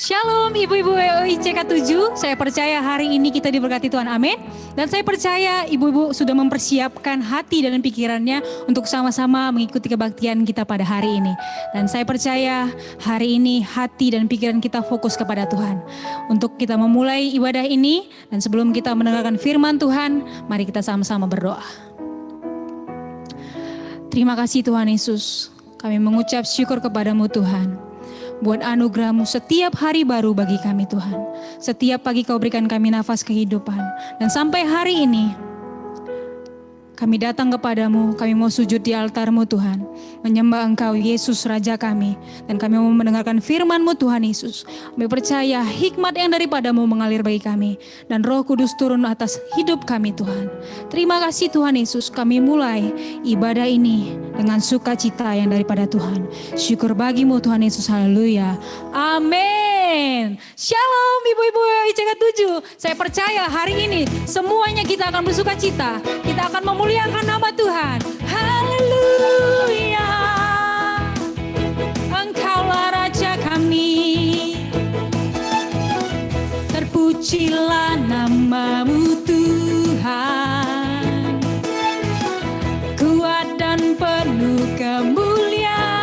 Shalom ibu-ibu WOI CK7, saya percaya hari ini kita diberkati Tuhan, amin. Dan saya percaya ibu-ibu sudah mempersiapkan hati dan pikirannya untuk sama-sama mengikuti kebaktian kita pada hari ini. Dan saya percaya hari ini hati dan pikiran kita fokus kepada Tuhan. Untuk kita memulai ibadah ini dan sebelum kita mendengarkan firman Tuhan, mari kita sama-sama berdoa. Terima kasih Tuhan Yesus, kami mengucap syukur kepadamu Tuhan. Buat anugerah-Mu setiap hari baru bagi kami Tuhan. Setiap pagi Kau berikan kami nafas kehidupan. Dan sampai hari ini kami datang kepadamu, kami mau sujud di altar-Mu Tuhan. Menyembah Engkau Yesus Raja kami. Dan kami mau mendengarkan firman-Mu Tuhan Yesus. Kami percaya hikmat yang daripadamu mengalir bagi kami. Dan Roh Kudus turun atas hidup kami Tuhan. Terima kasih Tuhan Yesus, kami mulai ibadah ini dengan sukacita yang daripada Tuhan. Syukur bagimu Tuhan Yesus, haleluya. Amin. Shalom ibu-ibu ICK7. Saya percaya hari ini semuanya kita akan bersukacita. Kita akan memuliakan nama Tuhan. Haleluya. Engkaulah Raja kami. Terpujilah nama-Mu Tuhan. Kuat dan penuh kemuliaan.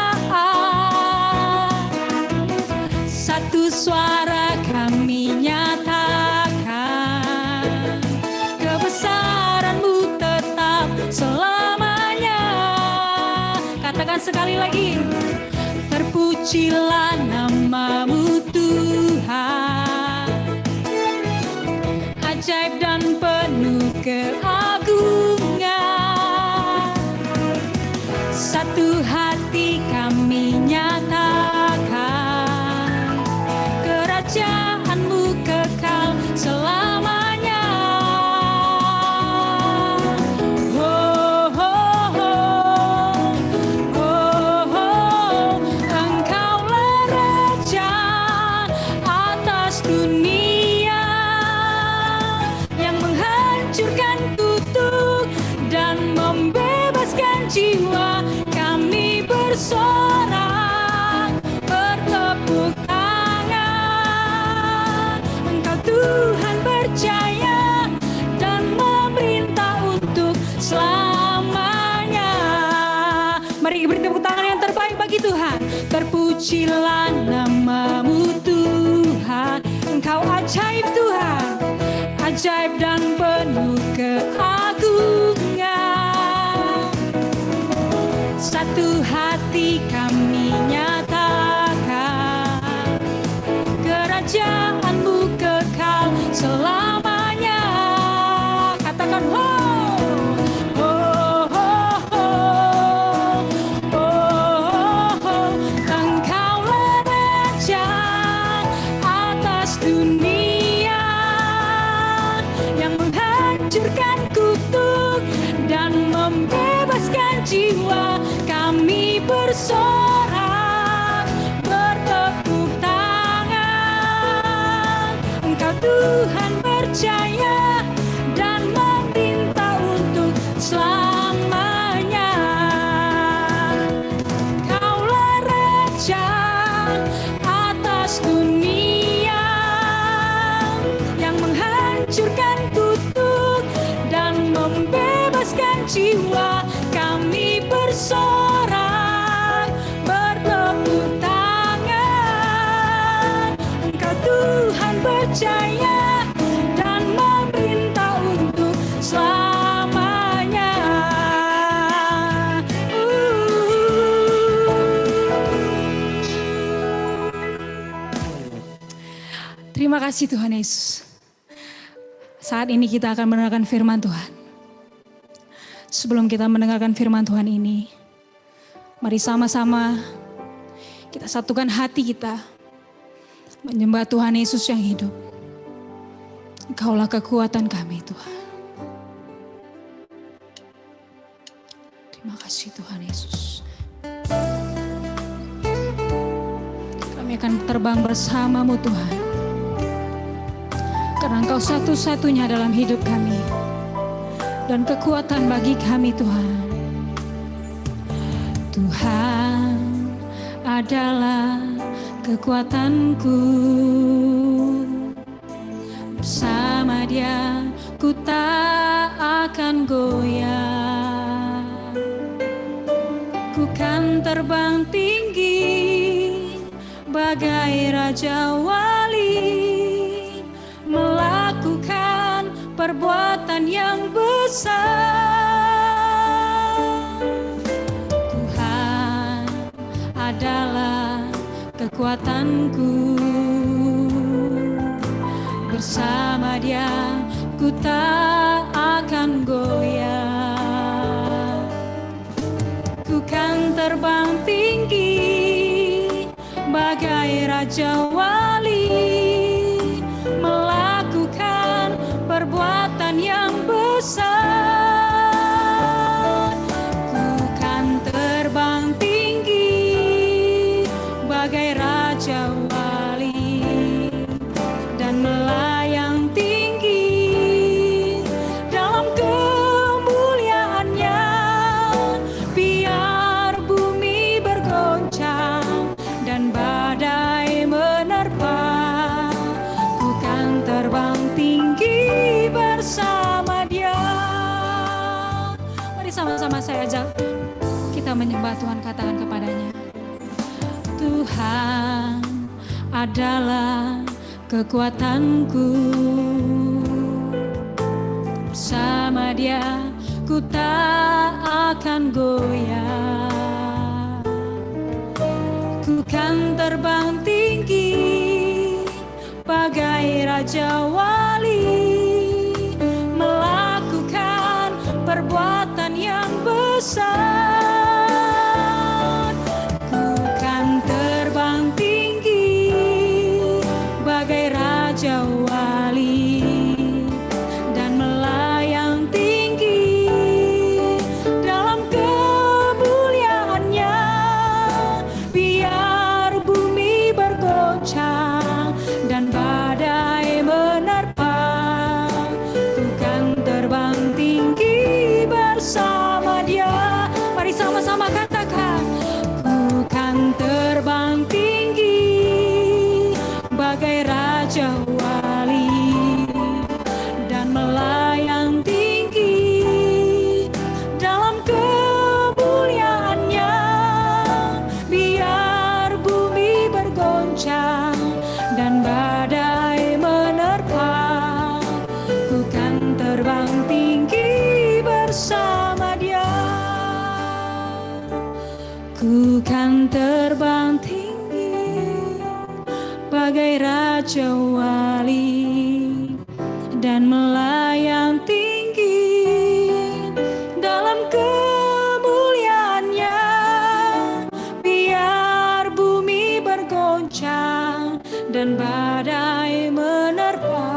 Satu suara kami nyatakan. Kebesaran-Mu tetap selamanya. Katakan sekali lagi. Terpujilah nama-Mu Tuhan. Ajaib dan penuh keagungan. Satu hati kami nyatakan. Kerajaan-Mu kekal selamanya. Oh, oh, oh. Oh, oh. Engkaulah Raja atas dunia yang menghancurkan kutuk dan membebaskan jiwa. Kami bersorak, bertepuk tangan. Engkau Tuhan percaya dan memerintah untuk selamanya. Mari beri tepuk tangan yang terbaik bagi Tuhan. Terpujilah nama-Mu Tuhan. Engkau ajaib Tuhan, ajaib dan penuh keagungan. Satu hati kami nyatakan. Kerajaan-Mu kekal selamanya. Katakan ho. Oh, oh, oh. Oh, oh. Engkaulah Raja atas dunia yang menghancurkan kutuk dan membebaskan jiwa. Kami bersorak, bertepuk tangan. Engkau Tuhan percaya dan memerintah untuk selamanya. Engkaulah Raja atas dunia yang menghancurkan kutuk dan membebaskan jiwa. Kami bersorak, bertepuk tangan. Engkau Tuhan percaya dan memerintah untuk selamanya. Terima kasih Tuhan Yesus. Saat ini kita akan mendengarkan firman Tuhan. Sebelum kita mendengarkan firman Tuhan ini, mari sama-sama kita satukan hati kita menyembah Tuhan Yesus yang hidup. Engkaulah kekuatan kami Tuhan. Terima kasih Tuhan Yesus. Kami akan terbang bersama-Mu Tuhan. Karena Engkau satu-satunya dalam hidup kami. Dan kekuatan bagi kami Tuhan. Tuhan adalah kekuatanku. Bersama Dia ku tak akan goyah. Ku kan terbang tinggi bagai Raja Wali, melakukan perbuatan yang besar. Tuhan adalah kekuatanku. Bersama Dia ku tak akan goyah. Ku kan terbang tinggi bagai Raja Wali, melakukan perbuatan yang besar. Ku kan terbang tinggi bagai Raja Wali dan melayang tinggi dalam kemuliaannya. Biar bumi bergoncang dan badai menerpa, ku kan terbang tinggi bersama Dia. Mari sama-sama saya ajak kita menyembah Tuhan, katakan kepadanya, Tuhan adalah kekuatanku. Bersama Dia ku tak akan goyah. Ku kan terbang tinggi bagai Raja Wali, melakukan perbuatan yang besar. Ku kan terbang tinggi bagai Raja Wali dan melayang tinggi dalam kemuliaannya. Biar bumi bergoncang dan badai menerpa, ku kan terbang tinggi bersama Dia. Mari sama-sama katakan, ku kan terbang tinggi bagai Raja Wali dan melayang tinggi dalam kemuliaannya. Biar bumi bergoncang dan badai menerpa, ku kan terbang tinggi bersama Dia. Ku kan terbang tinggi bagai Raja Wali dan melayang tinggi dalam kemuliaannya. Biar bumi bergoncang dan badai menerpa,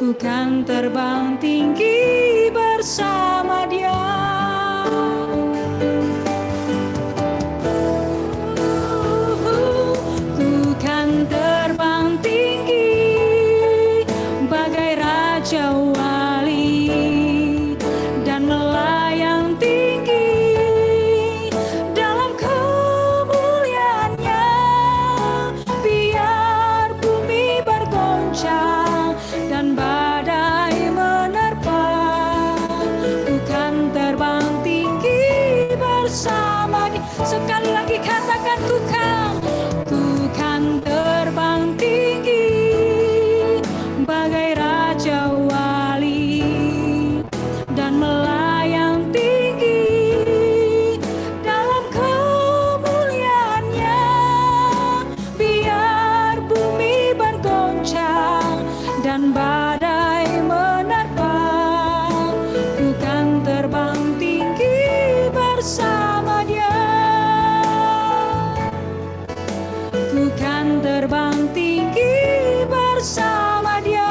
ku kan terbang tinggi bersama Dia. Terbang tinggi bagai Raja Wali dan melayang tinggi dalam kemuliaannya. Biar bumi bergoncang dan badai menerpa, ku kan terbang tinggi bersama Dia. Sekali lagi katakan, ku kan terbang tinggi bagai Raja Wali dan melayang tinggi dalam kemuliaannya. Biar bumi bergoncang dan badai menerpa, ku kan terbang tinggi bersama Dia. Ku kan terbang tinggi bersama Dia.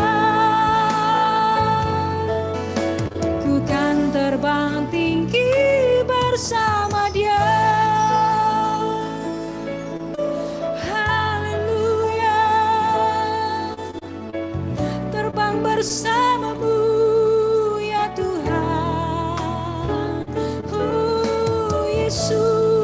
Ku kan terbang tinggi bersama Dia. Haleluya. Terbang bersamamu ya Tuhan. Oh Yesus.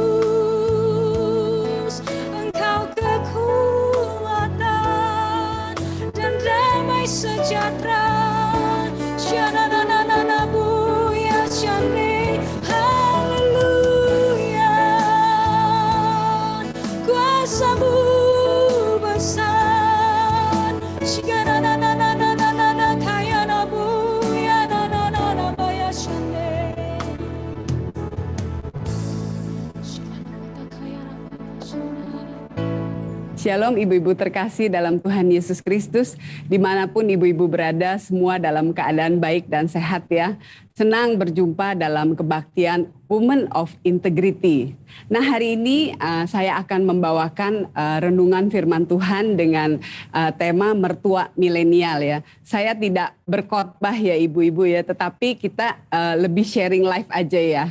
Shalom ibu-ibu terkasih dalam Tuhan Yesus Kristus, dimanapun ibu-ibu berada, semua dalam keadaan baik dan sehat ya. Senang berjumpa dalam kebaktian Women of Integrity. Nah hari ini saya akan membawakan renungan firman Tuhan dengan tema mertua milenial ya. Saya tidak berkhotbah ya ibu-ibu ya, tetapi kita lebih sharing live aja ya.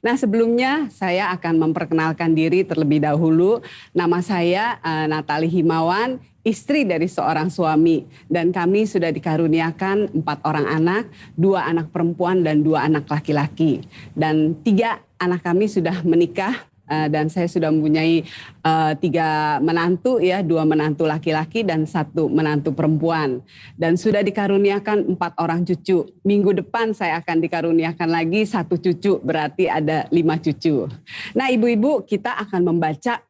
Nah sebelumnya saya akan memperkenalkan diri terlebih dahulu. Nama saya Natali Himawan, istri dari seorang suami, dan kami sudah dikaruniakan 4 orang anak, 2 anak perempuan dan 2 anak laki-laki. Dan 3 anak kami sudah menikah, dan saya sudah mempunyai 3 menantu ya, 2 menantu laki-laki dan 1 menantu perempuan. Dan sudah dikaruniakan 4 orang cucu. Minggu depan saya akan dikaruniakan lagi 1 cucu, berarti ada 5 cucu. Nah ibu-ibu, kita akan membaca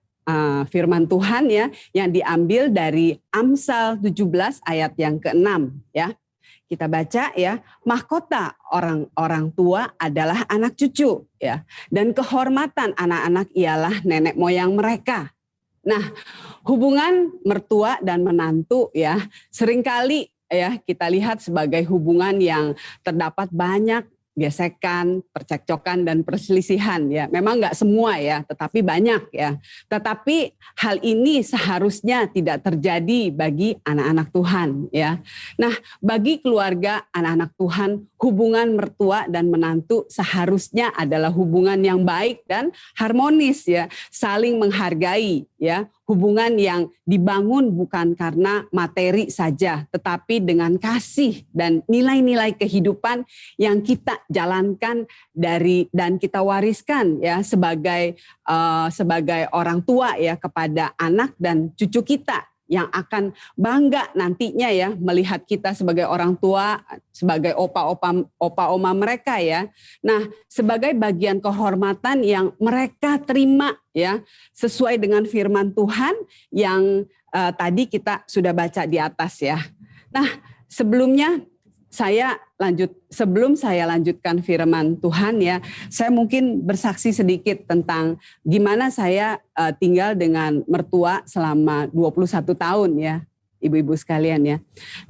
firman Tuhan ya yang diambil dari Amsal 17 ayat yang ke-6 ya. Kita baca ya, mahkota orang tua adalah anak cucu ya, dan kehormatan anak-anak ialah nenek moyang mereka. Nah, hubungan mertua dan menantu ya seringkali ya kita lihat sebagai hubungan yang terdapat banyak gesekan, percekcokan, dan perselisihan ya. Memang nggak semua ya, tetapi banyak ya. Tetapi hal ini seharusnya tidak terjadi bagi anak-anak Tuhan ya. Nah, bagi keluarga anak-anak Tuhan, hubungan mertua dan menantu seharusnya adalah hubungan yang baik dan harmonis ya, saling menghargai ya. Hubungan yang dibangun bukan karena materi saja, tetapi dengan kasih dan nilai-nilai kehidupan yang kita jalankan dan kita wariskan ya sebagai orang tua ya kepada anak dan cucu kita yang akan bangga nantinya ya melihat kita sebagai orang tua, sebagai opa-oma mereka ya. Nah, sebagai bagian kehormatan yang mereka terima ya sesuai dengan firman Tuhan yang tadi kita sudah baca di atas ya. Nah, sebelum saya lanjutkan firman Tuhan ya, saya mungkin bersaksi sedikit tentang gimana saya tinggal dengan mertua selama 21 tahun ya, ibu-ibu sekalian ya.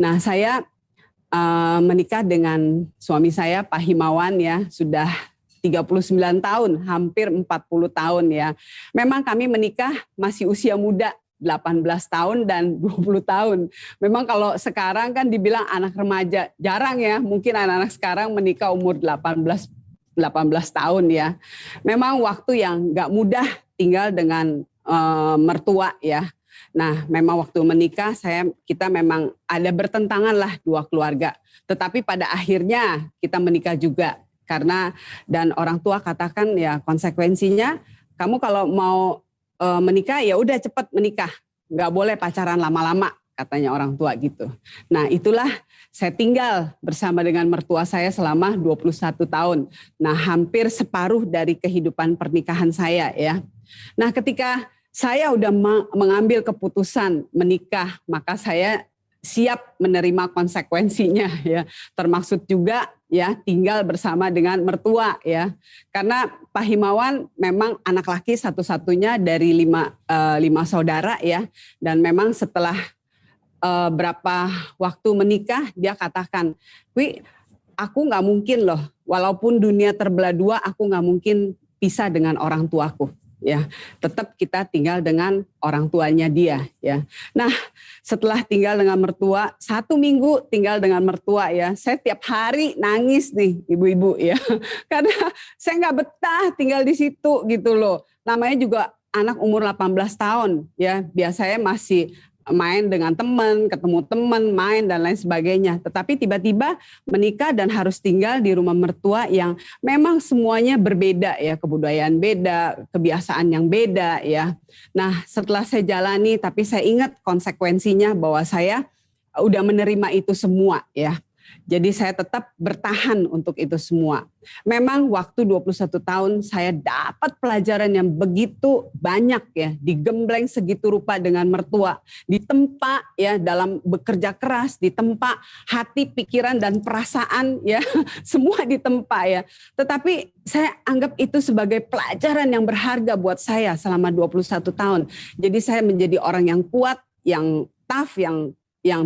Nah, saya menikah dengan suami saya Pak Himawan ya, sudah 39 tahun, hampir 40 tahun ya. Memang kami menikah masih usia muda, 18 tahun dan 20 tahun. Memang kalau sekarang kan dibilang anak remaja, jarang ya. Mungkin anak-anak sekarang menikah umur 18 tahun ya. Memang waktu yang gak mudah tinggal dengan mertua ya. Nah memang waktu menikah kita memang ada bertentangan lah 2 keluarga. Tetapi pada akhirnya kita menikah juga. Dan orang tua katakan ya konsekuensinya kamu kalau mau menikah ya udah cepat menikah, nggak boleh pacaran lama-lama katanya orang tua gitu. Nah itulah saya tinggal bersama dengan mertua saya selama 21 tahun. Nah hampir separuh dari kehidupan pernikahan saya ya. Nah ketika saya udah mengambil keputusan menikah, maka saya siap menerima konsekuensinya ya, termasuk juga ya tinggal bersama dengan mertua ya. Karena Pak Himawan memang anak laki satu-satunya dari 5 saudara ya, dan memang setelah berapa waktu menikah dia katakan, "Wi, aku nggak mungkin loh, walaupun dunia terbelah 2, aku nggak mungkin pisah dengan orang tuaku." Ya, tetap kita tinggal dengan orang tuanya dia ya. Nah, setelah tinggal dengan mertua 1 minggu tinggal dengan mertua ya, saya tiap hari nangis nih ibu-ibu ya, karena saya nggak betah tinggal di situ gitu loh. Namanya juga anak umur 18 tahun ya, biasanya masih main dengan teman, ketemu teman, main dan lain sebagainya. Tetapi tiba-tiba menikah dan harus tinggal di rumah mertua yang memang semuanya berbeda ya, kebudayaan beda, kebiasaan yang beda ya. Nah setelah saya jalani, tapi saya ingat konsekuensinya bahwa saya udah menerima itu semua ya. Jadi saya tetap bertahan untuk itu semua. Memang waktu 21 tahun saya dapat pelajaran yang begitu banyak ya, digembleng segitu rupa dengan mertua, ditempa ya dalam bekerja keras, ditempa hati, pikiran dan perasaan ya, semua ditempa ya. Tetapi saya anggap itu sebagai pelajaran yang berharga buat saya selama 21 tahun. Jadi saya menjadi orang yang kuat, yang tough, yang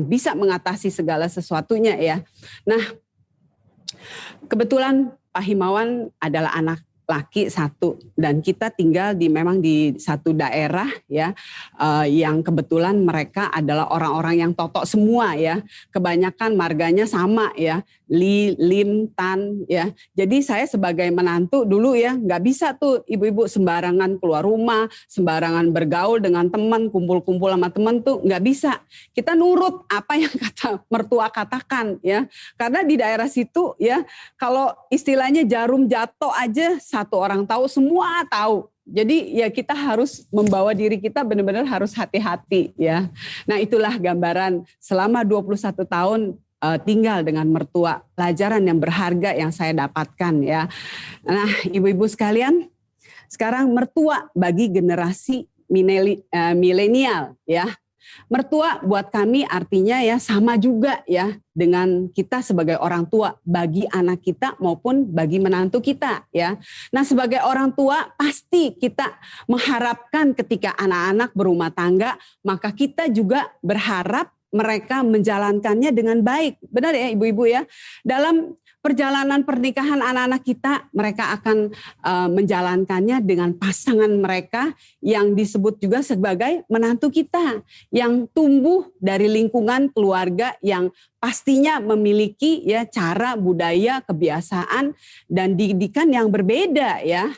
bisa mengatasi segala sesuatunya ya. Nah, kebetulan Pak Himawan adalah anak laki satu dan kita tinggal memang di satu daerah ya, yang kebetulan mereka adalah orang-orang yang totok semua ya, kebanyakan marganya sama ya, Li, Lim, Tan ya. Jadi saya sebagai menantu dulu ya nggak bisa tuh ibu-ibu sembarangan keluar rumah, sembarangan bergaul dengan teman, kumpul-kumpul sama teman tuh nggak bisa. Kita nurut apa yang kata mertua katakan ya, karena di daerah situ ya kalau istilahnya jarum jatuh aja satu orang tahu, semua tahu. Jadi ya kita harus membawa diri kita benar-benar harus hati-hati ya. Nah itulah gambaran selama 21 tahun tinggal dengan mertua, pelajaran yang berharga yang saya dapatkan ya. Nah ibu-ibu sekalian, sekarang mertua bagi generasi milenial ya. Mertua buat kami artinya ya sama juga ya dengan kita sebagai orang tua bagi anak kita maupun bagi menantu kita ya. Nah sebagai orang tua pasti kita mengharapkan ketika anak-anak berumah tangga maka kita juga berharap mereka menjalankannya dengan baik. Benar ya ibu-ibu ya. Dalam perjalanan pernikahan anak-anak kita, mereka akan menjalankannya dengan pasangan mereka yang disebut juga sebagai menantu kita, yang tumbuh dari lingkungan keluarga yang pastinya memiliki ya cara, budaya, kebiasaan dan didikan yang berbeda ya.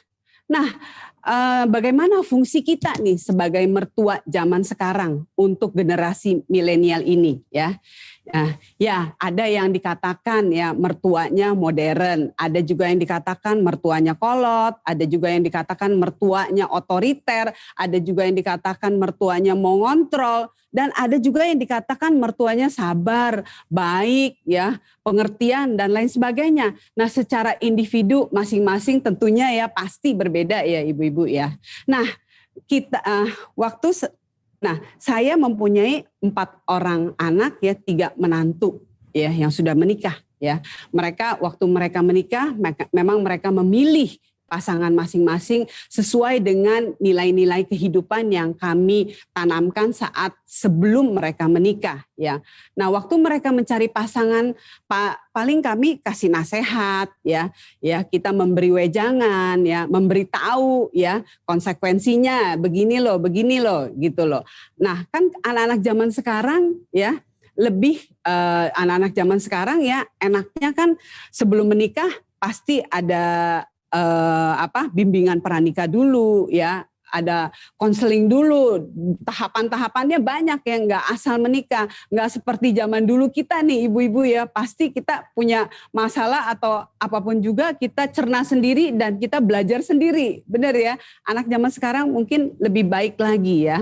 Nah, bagaimana fungsi kita nih sebagai mertua zaman sekarang untuk generasi milenial ini ya? Nah, ya ada yang dikatakan ya mertuanya modern, ada juga yang dikatakan mertuanya kolot, ada juga yang dikatakan mertuanya otoriter, ada juga yang dikatakan mertuanya mau ngontrol, dan ada juga yang dikatakan mertuanya sabar, baik ya, pengertian dan lain sebagainya. Nah, secara individu masing-masing tentunya ya pasti berbeda ya ibu-ibu ya. Nah, kita Nah, saya mempunyai 4 orang anak ya, 3 menantu ya yang sudah menikah ya. Mereka waktu mereka menikah memang mereka memilih pasangan masing-masing sesuai dengan nilai-nilai kehidupan yang kami tanamkan saat sebelum mereka menikah ya. Nah, waktu mereka mencari pasangan paling kami kasih nasihat ya, kita memberi wejangan ya, memberitahu ya konsekuensinya begini loh gitu loh. Nah, kan anak-anak zaman sekarang ya lebih anak-anak zaman sekarang ya enaknya kan sebelum menikah pasti ada bimbingan pranikah dulu ya, ada konseling dulu, tahapan-tahapannya banyak ya, nggak asal menikah, nggak seperti zaman dulu kita nih ibu-ibu ya, pasti kita punya masalah atau apapun juga kita cerna sendiri dan kita belajar sendiri, benar ya. Anak zaman sekarang mungkin lebih baik lagi ya.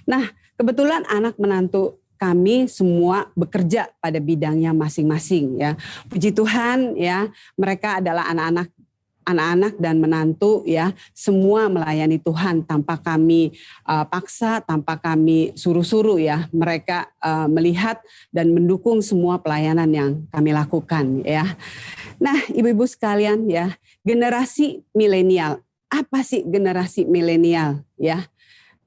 Nah kebetulan anak menantu kami semua bekerja pada bidangnya masing-masing ya. Puji Tuhan ya, mereka adalah anak-anak dan menantu ya, semua melayani Tuhan tanpa kami paksa, tanpa kami suruh-suruh ya. Mereka melihat dan mendukung semua pelayanan yang kami lakukan ya. Nah, ibu-ibu sekalian ya, generasi milenial. Apa sih generasi milenial ya?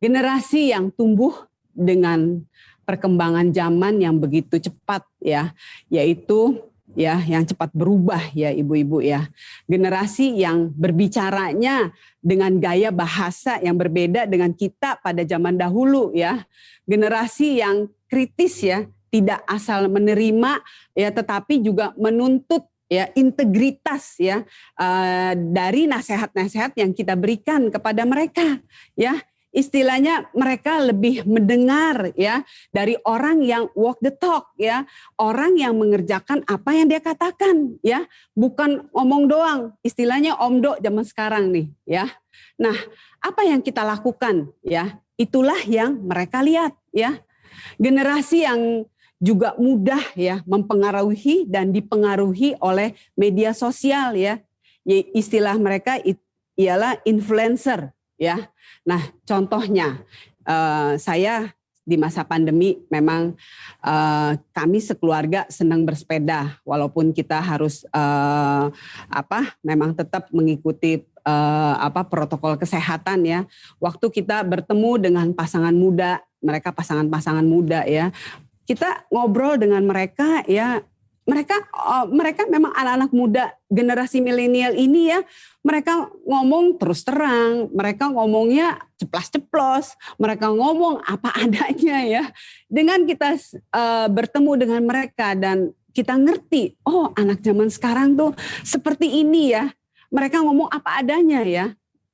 Generasi yang tumbuh dengan perkembangan zaman yang begitu cepat ya, yaitu ya yang cepat berubah ya ibu-ibu ya. Generasi yang berbicaranya dengan gaya bahasa yang berbeda dengan kita pada zaman dahulu ya. Generasi yang kritis ya, tidak asal menerima ya, tetapi juga menuntut ya integritas ya dari nasihat-nasihat yang kita berikan kepada mereka ya. Istilahnya mereka lebih mendengar ya dari orang yang walk the talk ya, orang yang mengerjakan apa yang dia katakan ya, bukan ngomong doang. Istilahnya omdo zaman sekarang nih ya. Nah, apa yang kita lakukan ya? Itulah yang mereka lihat ya. Generasi yang juga mudah ya mempengaruhi dan dipengaruhi oleh media sosial ya. Istilah mereka ialah influencer ya. Nah, contohnya saya di masa pandemi memang kami sekeluarga senang bersepeda walaupun kita harus memang tetap mengikuti protokol kesehatan ya. Waktu kita bertemu dengan pasangan muda, mereka pasangan-pasangan muda ya, kita ngobrol dengan mereka ya. Mereka memang anak-anak muda generasi milenial ini ya, mereka ngomong terus terang, mereka ngomongnya ceplas-ceplos, mereka ngomong apa adanya ya. Dengan kita bertemu dengan mereka dan kita ngerti, oh anak zaman sekarang tuh seperti ini ya, mereka ngomong apa adanya ya.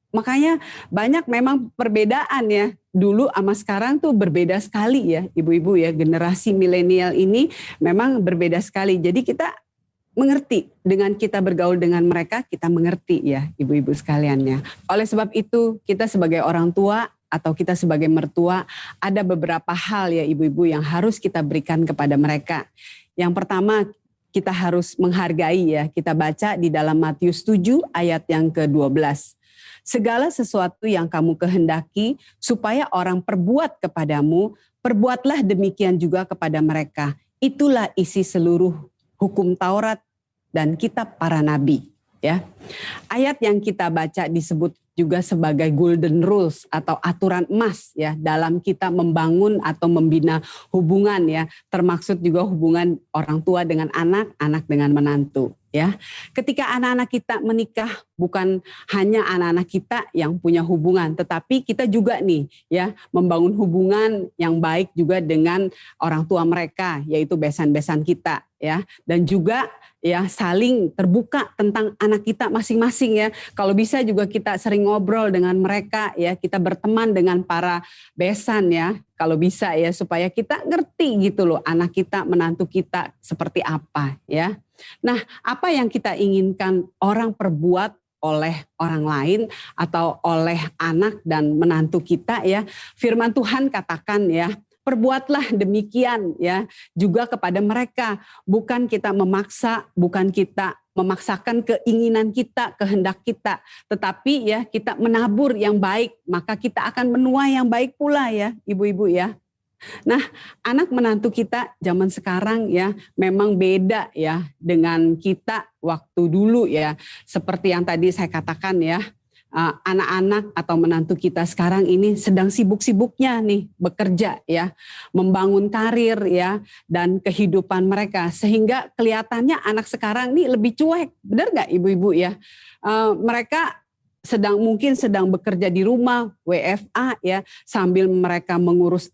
Makanya banyak memang perbedaan ya. Dulu sama sekarang tuh berbeda sekali ya ibu-ibu ya. Generasi milenial ini memang berbeda sekali. Jadi kita mengerti dengan kita bergaul dengan mereka, kita mengerti ya ibu-ibu sekalian ya. Oleh sebab itu kita sebagai orang tua atau kita sebagai mertua ada beberapa hal ya ibu-ibu yang harus kita berikan kepada mereka. Yang pertama kita harus menghargai ya. Kita baca di dalam Matius 7 ayat yang ke-12. Segala sesuatu yang kamu kehendaki supaya orang perbuat kepadamu, perbuatlah demikian juga kepada mereka. Itulah isi seluruh hukum Taurat dan kitab para nabi. Ya, ayat yang kita baca disebut juga sebagai golden rules atau aturan emas ya dalam kita membangun atau membina hubungan ya, termaksud juga hubungan orang tua dengan anak, anak dengan menantu ya. Ketika anak-anak kita menikah bukan hanya anak-anak kita yang punya hubungan, tetapi kita juga nih ya membangun hubungan yang baik juga dengan orang tua mereka, yaitu besan-besan kita ya, dan juga ya saling terbuka tentang anak kita masing-masing ya. Kalau bisa juga kita sering ngobrol dengan mereka ya, kita berteman dengan para besan ya, kalau bisa ya, supaya kita ngerti gitu loh anak kita, menantu kita seperti apa ya. Nah, apa yang kita inginkan orang perbuat oleh orang lain atau oleh anak dan menantu kita ya, firman Tuhan katakan ya, perbuatlah demikian ya juga kepada mereka. Bukan kita memaksa, bukan kita memaksakan keinginan kita, kehendak kita. Tetapi ya kita menabur yang baik, maka kita akan menuai yang baik pula ya ibu-ibu ya. Nah, anak menantu kita zaman sekarang ya memang beda ya dengan kita waktu dulu ya. Seperti yang tadi saya katakan ya, anak-anak atau menantu kita sekarang ini sedang sibuk-sibuknya nih bekerja ya, membangun karir ya dan kehidupan mereka, sehingga kelihatannya anak sekarang ini lebih cuek, benar nggak ibu-ibu ya? Mereka mungkin sedang bekerja di rumah WFA ya, sambil mereka ngurus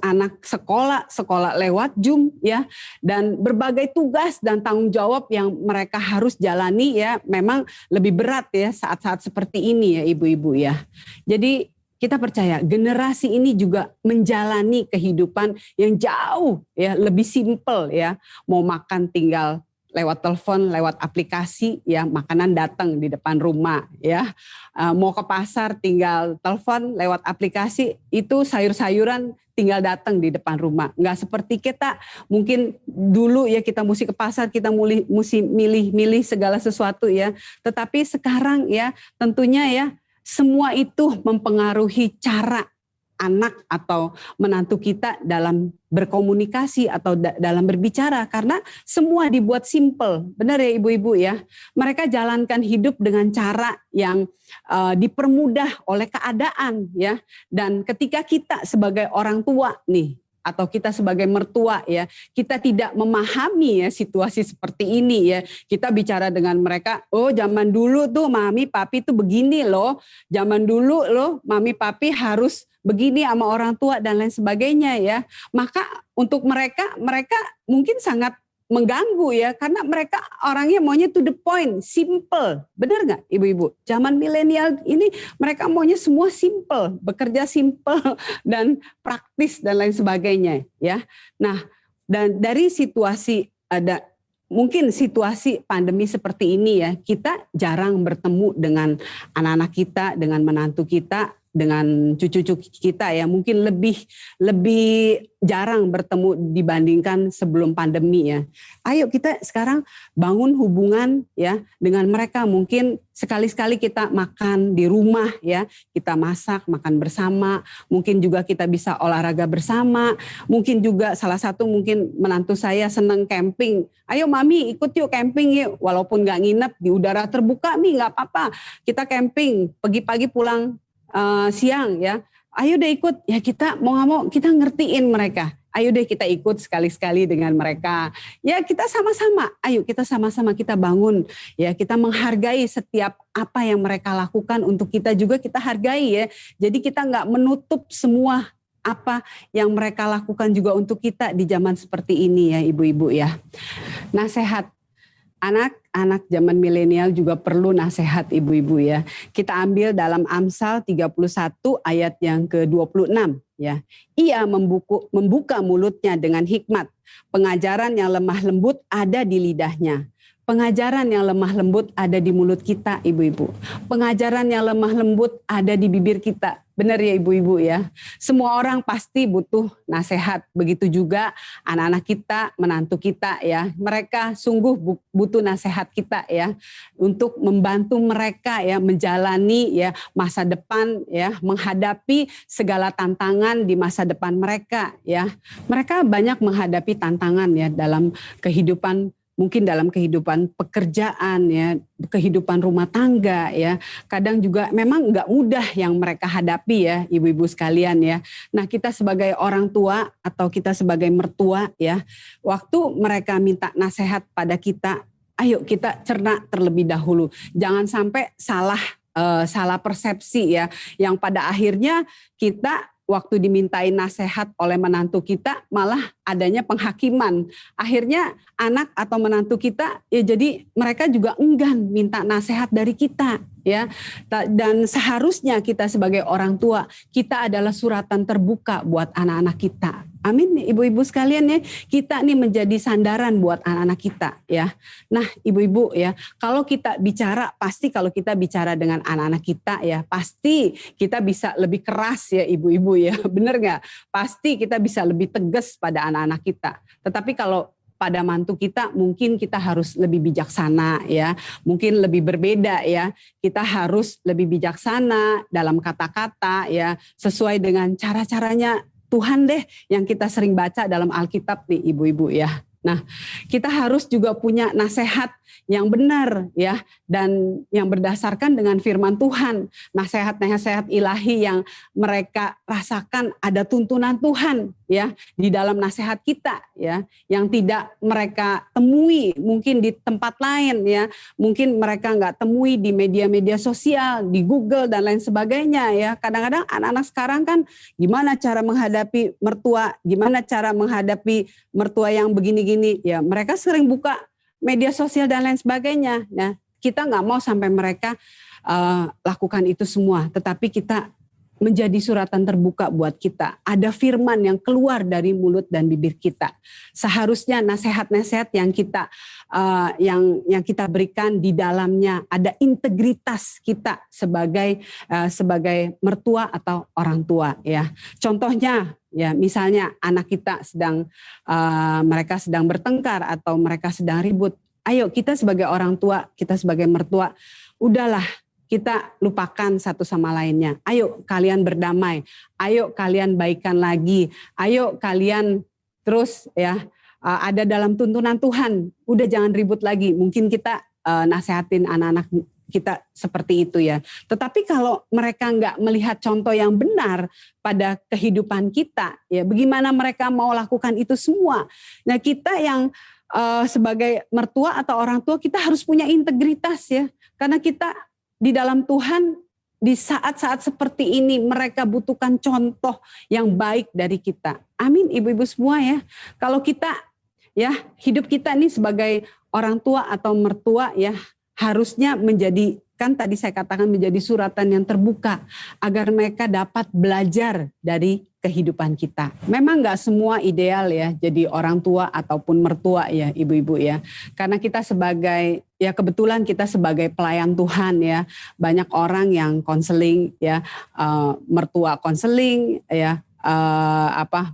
anak sekolah lewat Zoom ya, dan berbagai tugas dan tanggung jawab yang mereka harus jalani ya memang lebih berat ya saat-saat seperti ini ya ibu-ibu ya. Jadi kita percaya generasi ini juga menjalani kehidupan yang jauh ya lebih simpel ya, mau makan tinggal lewat telepon, lewat aplikasi ya, makanan datang di depan rumah ya. Mau ke pasar tinggal telepon lewat aplikasi, itu sayur-sayuran tinggal datang di depan rumah. Nggak seperti kita mungkin dulu ya, kita mesti ke pasar, kita mesti milih-milih segala sesuatu ya. Tetapi sekarang ya tentunya ya semua itu mempengaruhi cara anak atau menantu kita dalam berkomunikasi atau dalam berbicara, karena semua dibuat simple. Benar ya ibu-ibu ya. Mereka jalankan hidup dengan cara yang dipermudah oleh keadaan ya. Dan ketika kita sebagai orang tua nih atau kita sebagai mertua ya, kita tidak memahami ya situasi seperti ini ya. Kita bicara dengan mereka, oh zaman dulu tuh mami papi tuh begini loh. Zaman dulu loh mami papi harus begini sama orang tua dan lain sebagainya ya. Maka untuk mereka mungkin sangat mengganggu ya, karena mereka orangnya maunya to the point, simple. Benar nggak ibu-ibu? Zaman milenial ini mereka maunya semua simple, bekerja simple dan praktis dan lain sebagainya ya. Nah, dan dari situasi mungkin situasi pandemi seperti ini ya, kita jarang bertemu dengan anak-anak kita, dengan menantu kita dengan cucu-cucu kita ya, mungkin lebih jarang bertemu dibandingkan sebelum pandemi ya. Ayo kita sekarang bangun hubungan ya dengan mereka. Mungkin sekali-sekali kita makan di rumah ya, kita masak, makan bersama. Mungkin juga kita bisa olahraga bersama. Mungkin juga salah satu mungkin menantu saya seneng camping. Ayo mami ikut yuk camping yuk. Walaupun gak nginep di udara terbuka mi gak apa-apa. Kita camping, pagi-pagi pulang siang ya. Ayo deh ikut. Ya kita mau gak mau kita ngertiin mereka. Ayo deh kita ikut sekali-sekali dengan mereka. Ya kita sama-sama, ayo kita sama-sama kita bangun. Ya kita menghargai setiap apa yang mereka lakukan untuk kita juga kita hargai ya. Jadi kita gak menutup semua apa yang mereka lakukan juga untuk kita di zaman seperti ini ya ibu-ibu ya. Nasihat anak-anak zaman milenial juga perlu nasihat ibu-ibu ya. Kita ambil dalam Amsal 31 ayat yang ke-26 ya. Ia membuka mulutnya dengan hikmat. Pengajaran yang lemah lembut ada di lidahnya. Pengajaran yang lemah lembut ada di mulut kita ibu-ibu. Pengajaran yang lemah lembut ada di bibir kita. Benar ya ibu-ibu ya. Semua orang pasti butuh nasihat. Begitu juga anak-anak kita, menantu kita ya. Mereka sungguh butuh nasihat kita ya. Untuk membantu mereka ya menjalani ya masa depan ya. Menghadapi segala tantangan di masa depan mereka ya. Mereka banyak menghadapi tantangan ya dalam kehidupan. Mungkin dalam kehidupan pekerjaan ya, kehidupan rumah tangga ya. Kadang juga memang nggak mudah yang mereka hadapi ya ibu-ibu sekalian ya. Nah kita sebagai orang tua atau kita sebagai mertua ya. Waktu mereka minta nasihat pada kita, ayo kita cerna terlebih dahulu. Jangan sampai salah persepsi ya. Yang pada akhirnya kita waktu dimintain nasihat oleh menantu kita malah adanya penghakiman. Akhirnya anak atau menantu kita ya jadi mereka juga enggan minta nasihat dari kita ya. Dan seharusnya kita sebagai orang tua kita adalah suratan terbuka buat anak-anak kita. Amin ibu-ibu sekalian ya. Kita nih menjadi sandaran buat anak-anak kita ya. Nah ibu-ibu ya, kalau kita bicara pasti kalau kita bicara dengan anak-anak kita ya pasti kita bisa lebih keras ya ibu-ibu ya. Bener gak? Pasti kita bisa lebih tegas pada anak-anak kita. Tetapi kalau pada mantu kita mungkin kita harus lebih bijaksana ya. Mungkin lebih berbeda ya. Kita harus lebih bijaksana dalam kata-kata ya. Sesuai dengan cara-caranya Tuhan deh yang kita sering baca dalam Alkitab nih ibu-ibu ya. Nah, kita harus juga punya nasihat yang benar ya dan yang berdasarkan dengan firman Tuhan. Nasihat-nasihat ilahi yang mereka rasakan ada tuntunan Tuhan ya di dalam nasihat kita ya, yang tidak mereka temui mungkin di tempat lain ya. Mungkin mereka enggak temui di media-media sosial, di Google dan lain sebagainya ya. Kadang-kadang anak-anak sekarang kan gimana cara menghadapi mertua, gimana cara menghadapi mertua yang begini-gini ya, mereka sering buka media sosial dan lain sebagainya. Nah, kita nggak mau sampai mereka lakukan itu semua, tetapi kita menjadi suratan terbuka buat kita. Ada firman yang keluar dari mulut dan bibir kita. Seharusnya nasihat-nasihat yang kita yang kita berikan di dalamnya ada integritas kita sebagai mertua atau orang tua ya. Contohnya ya misalnya anak kita mereka sedang bertengkar atau mereka sedang ribut. Ayo kita sebagai orang tua, kita sebagai mertua, udahlah kita lupakan satu sama lainnya. Ayo kalian berdamai. Ayo kalian baikan lagi. Ayo kalian terus ya ada dalam tuntunan Tuhan. Udah jangan ribut lagi. Mungkin kita nasihatin anak-anak kita seperti itu ya. Tetapi kalau mereka nggak melihat contoh yang benar pada kehidupan kita, ya bagaimana mereka mau lakukan itu semua. Nah kita yang sebagai mertua atau orang tua kita harus punya integritas ya. Karena kita di dalam Tuhan di saat-saat seperti ini mereka butuhkan contoh yang baik dari kita. Amin ibu-ibu semua ya. Kalau kita ya hidup kita ini sebagai orang tua atau mertua ya harusnya menjadi, kan tadi saya katakan menjadi suratan yang terbuka agar mereka dapat belajar dari kehidupan kita. Memang gak semua ideal ya jadi orang tua ataupun mertua ya ibu-ibu ya. Karena kita sebagai ya kebetulan kita sebagai pelayan Tuhan ya, banyak orang yang konseling ya, mertua konseling ya,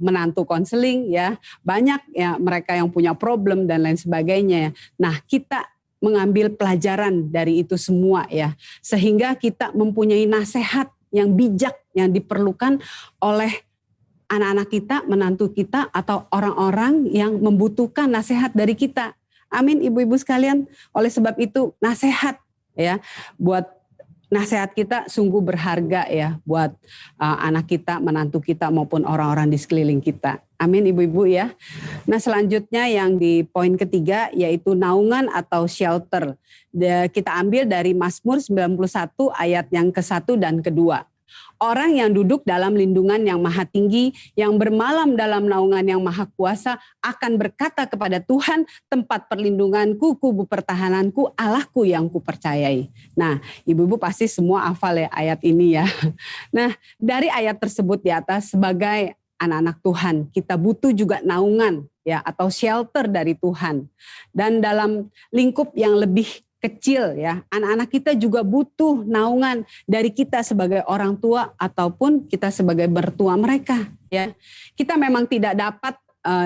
menantu konseling ya, banyak ya mereka yang punya problem dan lain sebagainya. Nah, kita mengambil pelajaran dari itu semua ya, sehingga kita mempunyai nasihat yang bijak yang diperlukan oleh anak-anak kita, menantu kita, atau orang-orang yang membutuhkan nasihat dari kita. Amin, ibu-ibu sekalian. Oleh sebab itu nasihat ya, buat nasihat kita sungguh berharga ya, buat anak kita, menantu kita maupun orang-orang di sekeliling kita. Amin, ibu-ibu ya. Nah, selanjutnya yang di poin ketiga yaitu naungan atau shelter. Kita ambil dari Mazmur 91 ayat yang ke-1 dan ke-2. Orang yang duduk dalam lindungan yang maha tinggi, yang bermalam dalam naungan yang maha kuasa, akan berkata kepada Tuhan, tempat perlindunganku, kubu pertahananku, Allahku yang kupercayai. Nah, ibu-ibu pasti semua hafal ya ayat ini ya. Nah, dari ayat tersebut di atas, sebagai anak-anak Tuhan, kita butuh juga naungan ya, atau shelter dari Tuhan. Dan dalam lingkup yang lebih kecil ya, anak-anak kita juga butuh naungan dari kita sebagai orang tua ataupun kita sebagai mertua mereka ya. Kita memang tidak dapat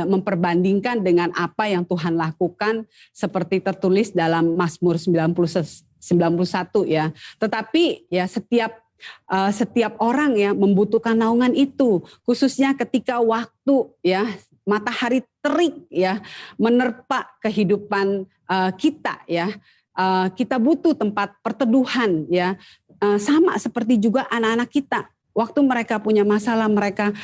memperbandingkan dengan apa yang Tuhan lakukan seperti tertulis dalam Mazmur 91 ya. Tetapi ya setiap orang ya membutuhkan naungan itu, khususnya ketika waktu ya matahari terik ya menerpa kehidupan kita ya. Kita butuh tempat perteduhan ya, sama seperti juga anak-anak kita. Waktu mereka punya masalah, mereka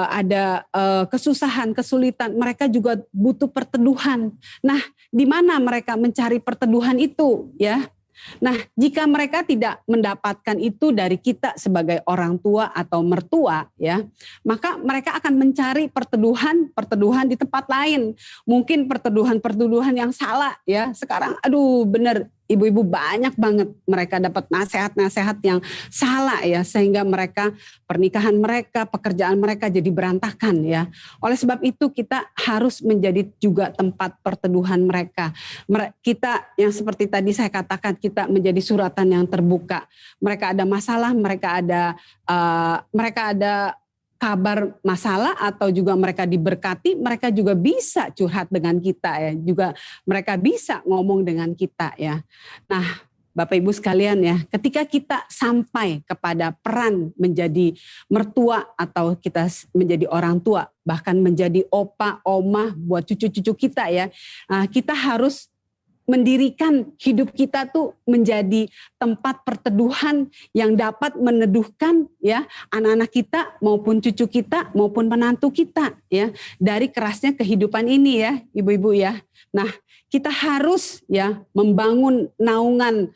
ada kesusahan, kesulitan, mereka juga butuh perteduhan. Nah, di mana mereka mencari perteduhan itu ya? Nah, jika mereka tidak mendapatkan itu dari kita sebagai orang tua atau mertua ya, maka mereka akan mencari perteduhan di tempat lain. Mungkin perteduhan yang salah ya. Sekarang benar ibu-ibu banyak banget mereka dapat nasihat-nasihat yang salah ya, sehingga mereka pernikahan mereka, pekerjaan mereka jadi berantakan ya. Oleh sebab itu kita harus menjadi juga tempat perteduhan mereka. Kita yang seperti tadi saya katakan, kita menjadi suratan yang terbuka. Mereka ada masalah, mereka ada kabar masalah atau juga mereka diberkati, mereka juga bisa curhat dengan kita ya, juga mereka bisa ngomong dengan kita ya. Nah, Bapak Ibu sekalian ya, ketika kita sampai kepada peran menjadi mertua atau kita menjadi orang tua, bahkan menjadi opa, oma buat cucu-cucu kita ya, kita harus mendirikan hidup kita tuh menjadi tempat perteduhan yang dapat meneduhkan ya anak-anak kita maupun cucu kita maupun menantu kita ya dari kerasnya kehidupan ini ya ibu-ibu ya. Nah, kita harus ya membangun naungan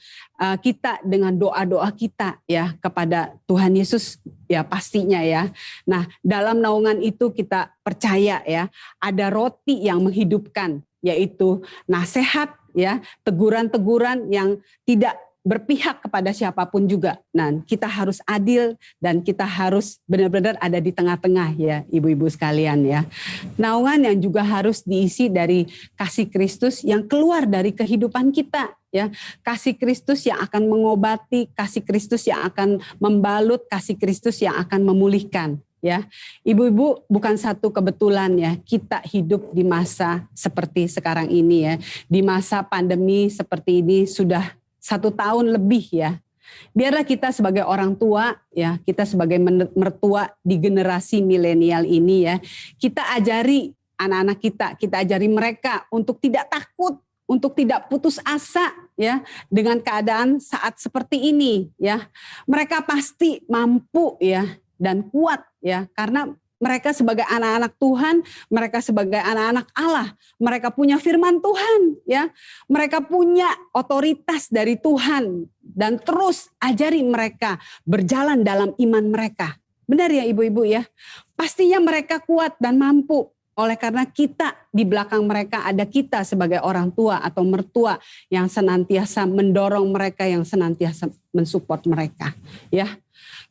kita dengan doa-doa kita ya kepada Tuhan Yesus ya pastinya ya. Nah, dalam naungan itu kita percaya ya ada roti yang menghidupkan, yaitu nasihat ya, teguran-teguran yang tidak berpihak kepada siapapun juga. Nah, kita harus adil dan kita harus benar-benar ada di tengah-tengah ya, ibu-ibu sekalian ya. Naungan yang juga harus diisi dari kasih Kristus yang keluar dari kehidupan kita ya. Kasih Kristus yang akan mengobati, kasih Kristus yang akan membalut, kasih Kristus yang akan memulihkan. Ya, ibu-ibu bukan satu kebetulan ya kita hidup di masa seperti sekarang ini ya, di masa pandemi seperti ini sudah 1 tahun lebih ya. Biarlah kita sebagai orang tua ya, kita sebagai mertua di generasi milenial ini ya, kita ajari anak-anak kita ajari mereka untuk tidak takut, untuk tidak putus asa ya dengan keadaan saat seperti ini ya. Mereka pasti mampu ya dan kuat ya, karena mereka sebagai anak-anak Tuhan, mereka sebagai anak-anak Allah, mereka punya firman Tuhan ya, mereka punya otoritas dari Tuhan, dan terus ajari mereka berjalan dalam iman mereka. Benar ya ibu-ibu ya, pastinya mereka kuat dan mampu. Oleh karena kita di belakang mereka ada kita sebagai orang tua atau mertua yang senantiasa mendorong mereka, yang senantiasa mensupport mereka ya.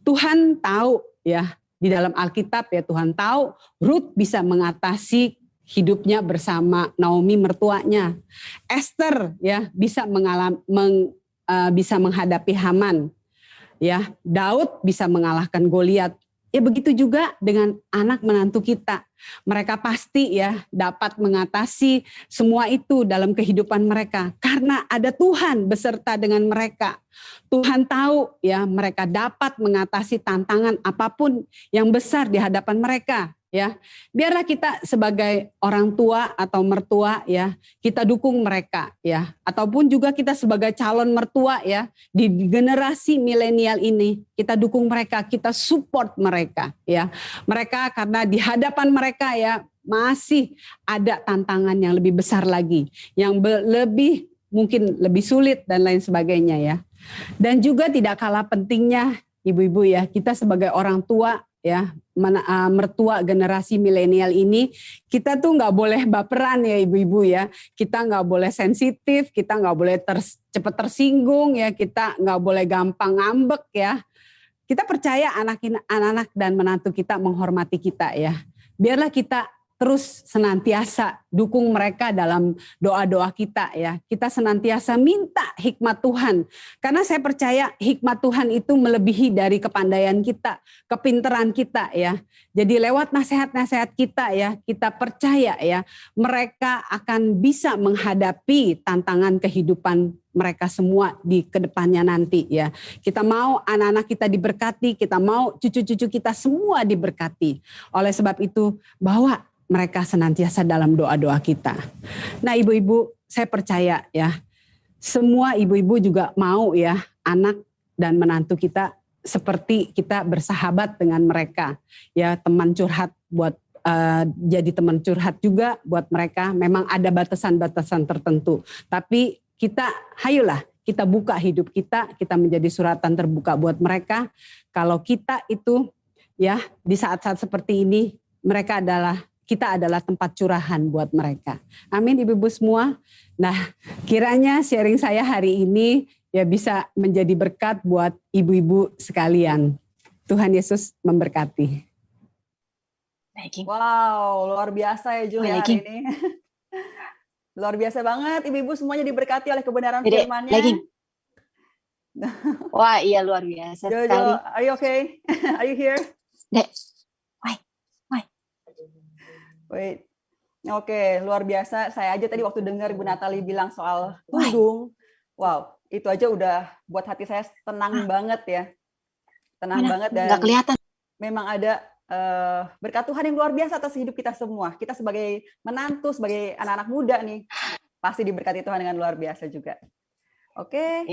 Tuhan tahu ya, di dalam Alkitab ya, Tuhan tahu Ruth bisa mengatasi hidupnya bersama Naomi mertuanya. Esther ya bisa bisa menghadapi Haman. Ya, Daud bisa mengalahkan Goliat. Ya begitu juga dengan anak menantu kita. Mereka pasti ya dapat mengatasi semua itu dalam kehidupan mereka. Karena ada Tuhan beserta dengan mereka. Tuhan tahu ya mereka dapat mengatasi tantangan apapun yang besar di hadapan mereka. Ya, biarlah kita sebagai orang tua atau mertua ya, kita dukung mereka ya, ataupun juga kita sebagai calon mertua ya di generasi milenial ini, kita dukung mereka, kita support mereka ya. Mereka karena di hadapan mereka ya masih ada tantangan yang lebih besar lagi, yang lebih mungkin lebih sulit dan lain sebagainya ya. Dan juga tidak kalah pentingnya ibu-ibu ya, kita sebagai orang tua ya, mertua generasi milenial ini, kita tuh nggak boleh baperan ya ibu-ibu ya, kita nggak boleh sensitif, kita nggak boleh cepat tersinggung ya, kita nggak boleh gampang ngambek ya. Kita percaya anak-anak dan menantu kita menghormati kita ya. Biarlah kita terus senantiasa dukung mereka dalam doa-doa kita ya. Kita senantiasa minta hikmat Tuhan. Karena saya percaya hikmat Tuhan itu melebihi dari kepandaian kita, kepintaran kita ya. Jadi lewat nasihat-nasihat kita ya, kita percaya ya mereka akan bisa menghadapi tantangan kehidupan mereka semua di kedepannya nanti ya. Kita mau anak-anak kita diberkati, kita mau cucu-cucu kita semua diberkati. Oleh sebab itu bawa mereka senantiasa dalam doa-doa kita. Nah ibu-ibu, saya percaya ya, semua ibu-ibu juga mau ya anak dan menantu kita seperti kita bersahabat dengan mereka. Ya teman curhat buat jadi teman curhat juga buat mereka. Memang ada batasan-batasan tertentu. Tapi kita, hayolah kita buka hidup kita menjadi suratan terbuka buat mereka. Kalau kita itu ya di saat-saat seperti ini, kita adalah tempat curahan buat mereka. Amin ibu-ibu semua. Nah kiranya sharing saya hari ini ya bisa menjadi berkat buat ibu-ibu sekalian. Tuhan Yesus memberkati. Wow, luar biasa ya Jul ya hari ini. Luar biasa banget, ibu-ibu semuanya diberkati oleh kebenaran firman-Nya. Wah iya luar biasa Jojo, sekali. are you okay? Are you here? Dek, Wait. Oke, luar biasa. Saya aja tadi waktu dengar Ibu Natali bilang soal tudung, wow, itu aja udah buat hati saya tenang banget ya. Tenang banget dan nggak kelihatan. Memang ada berkat Tuhan yang luar biasa atas hidup kita semua. Kita sebagai menantu, sebagai anak-anak muda nih, pasti diberkati Tuhan dengan luar biasa juga. Oke,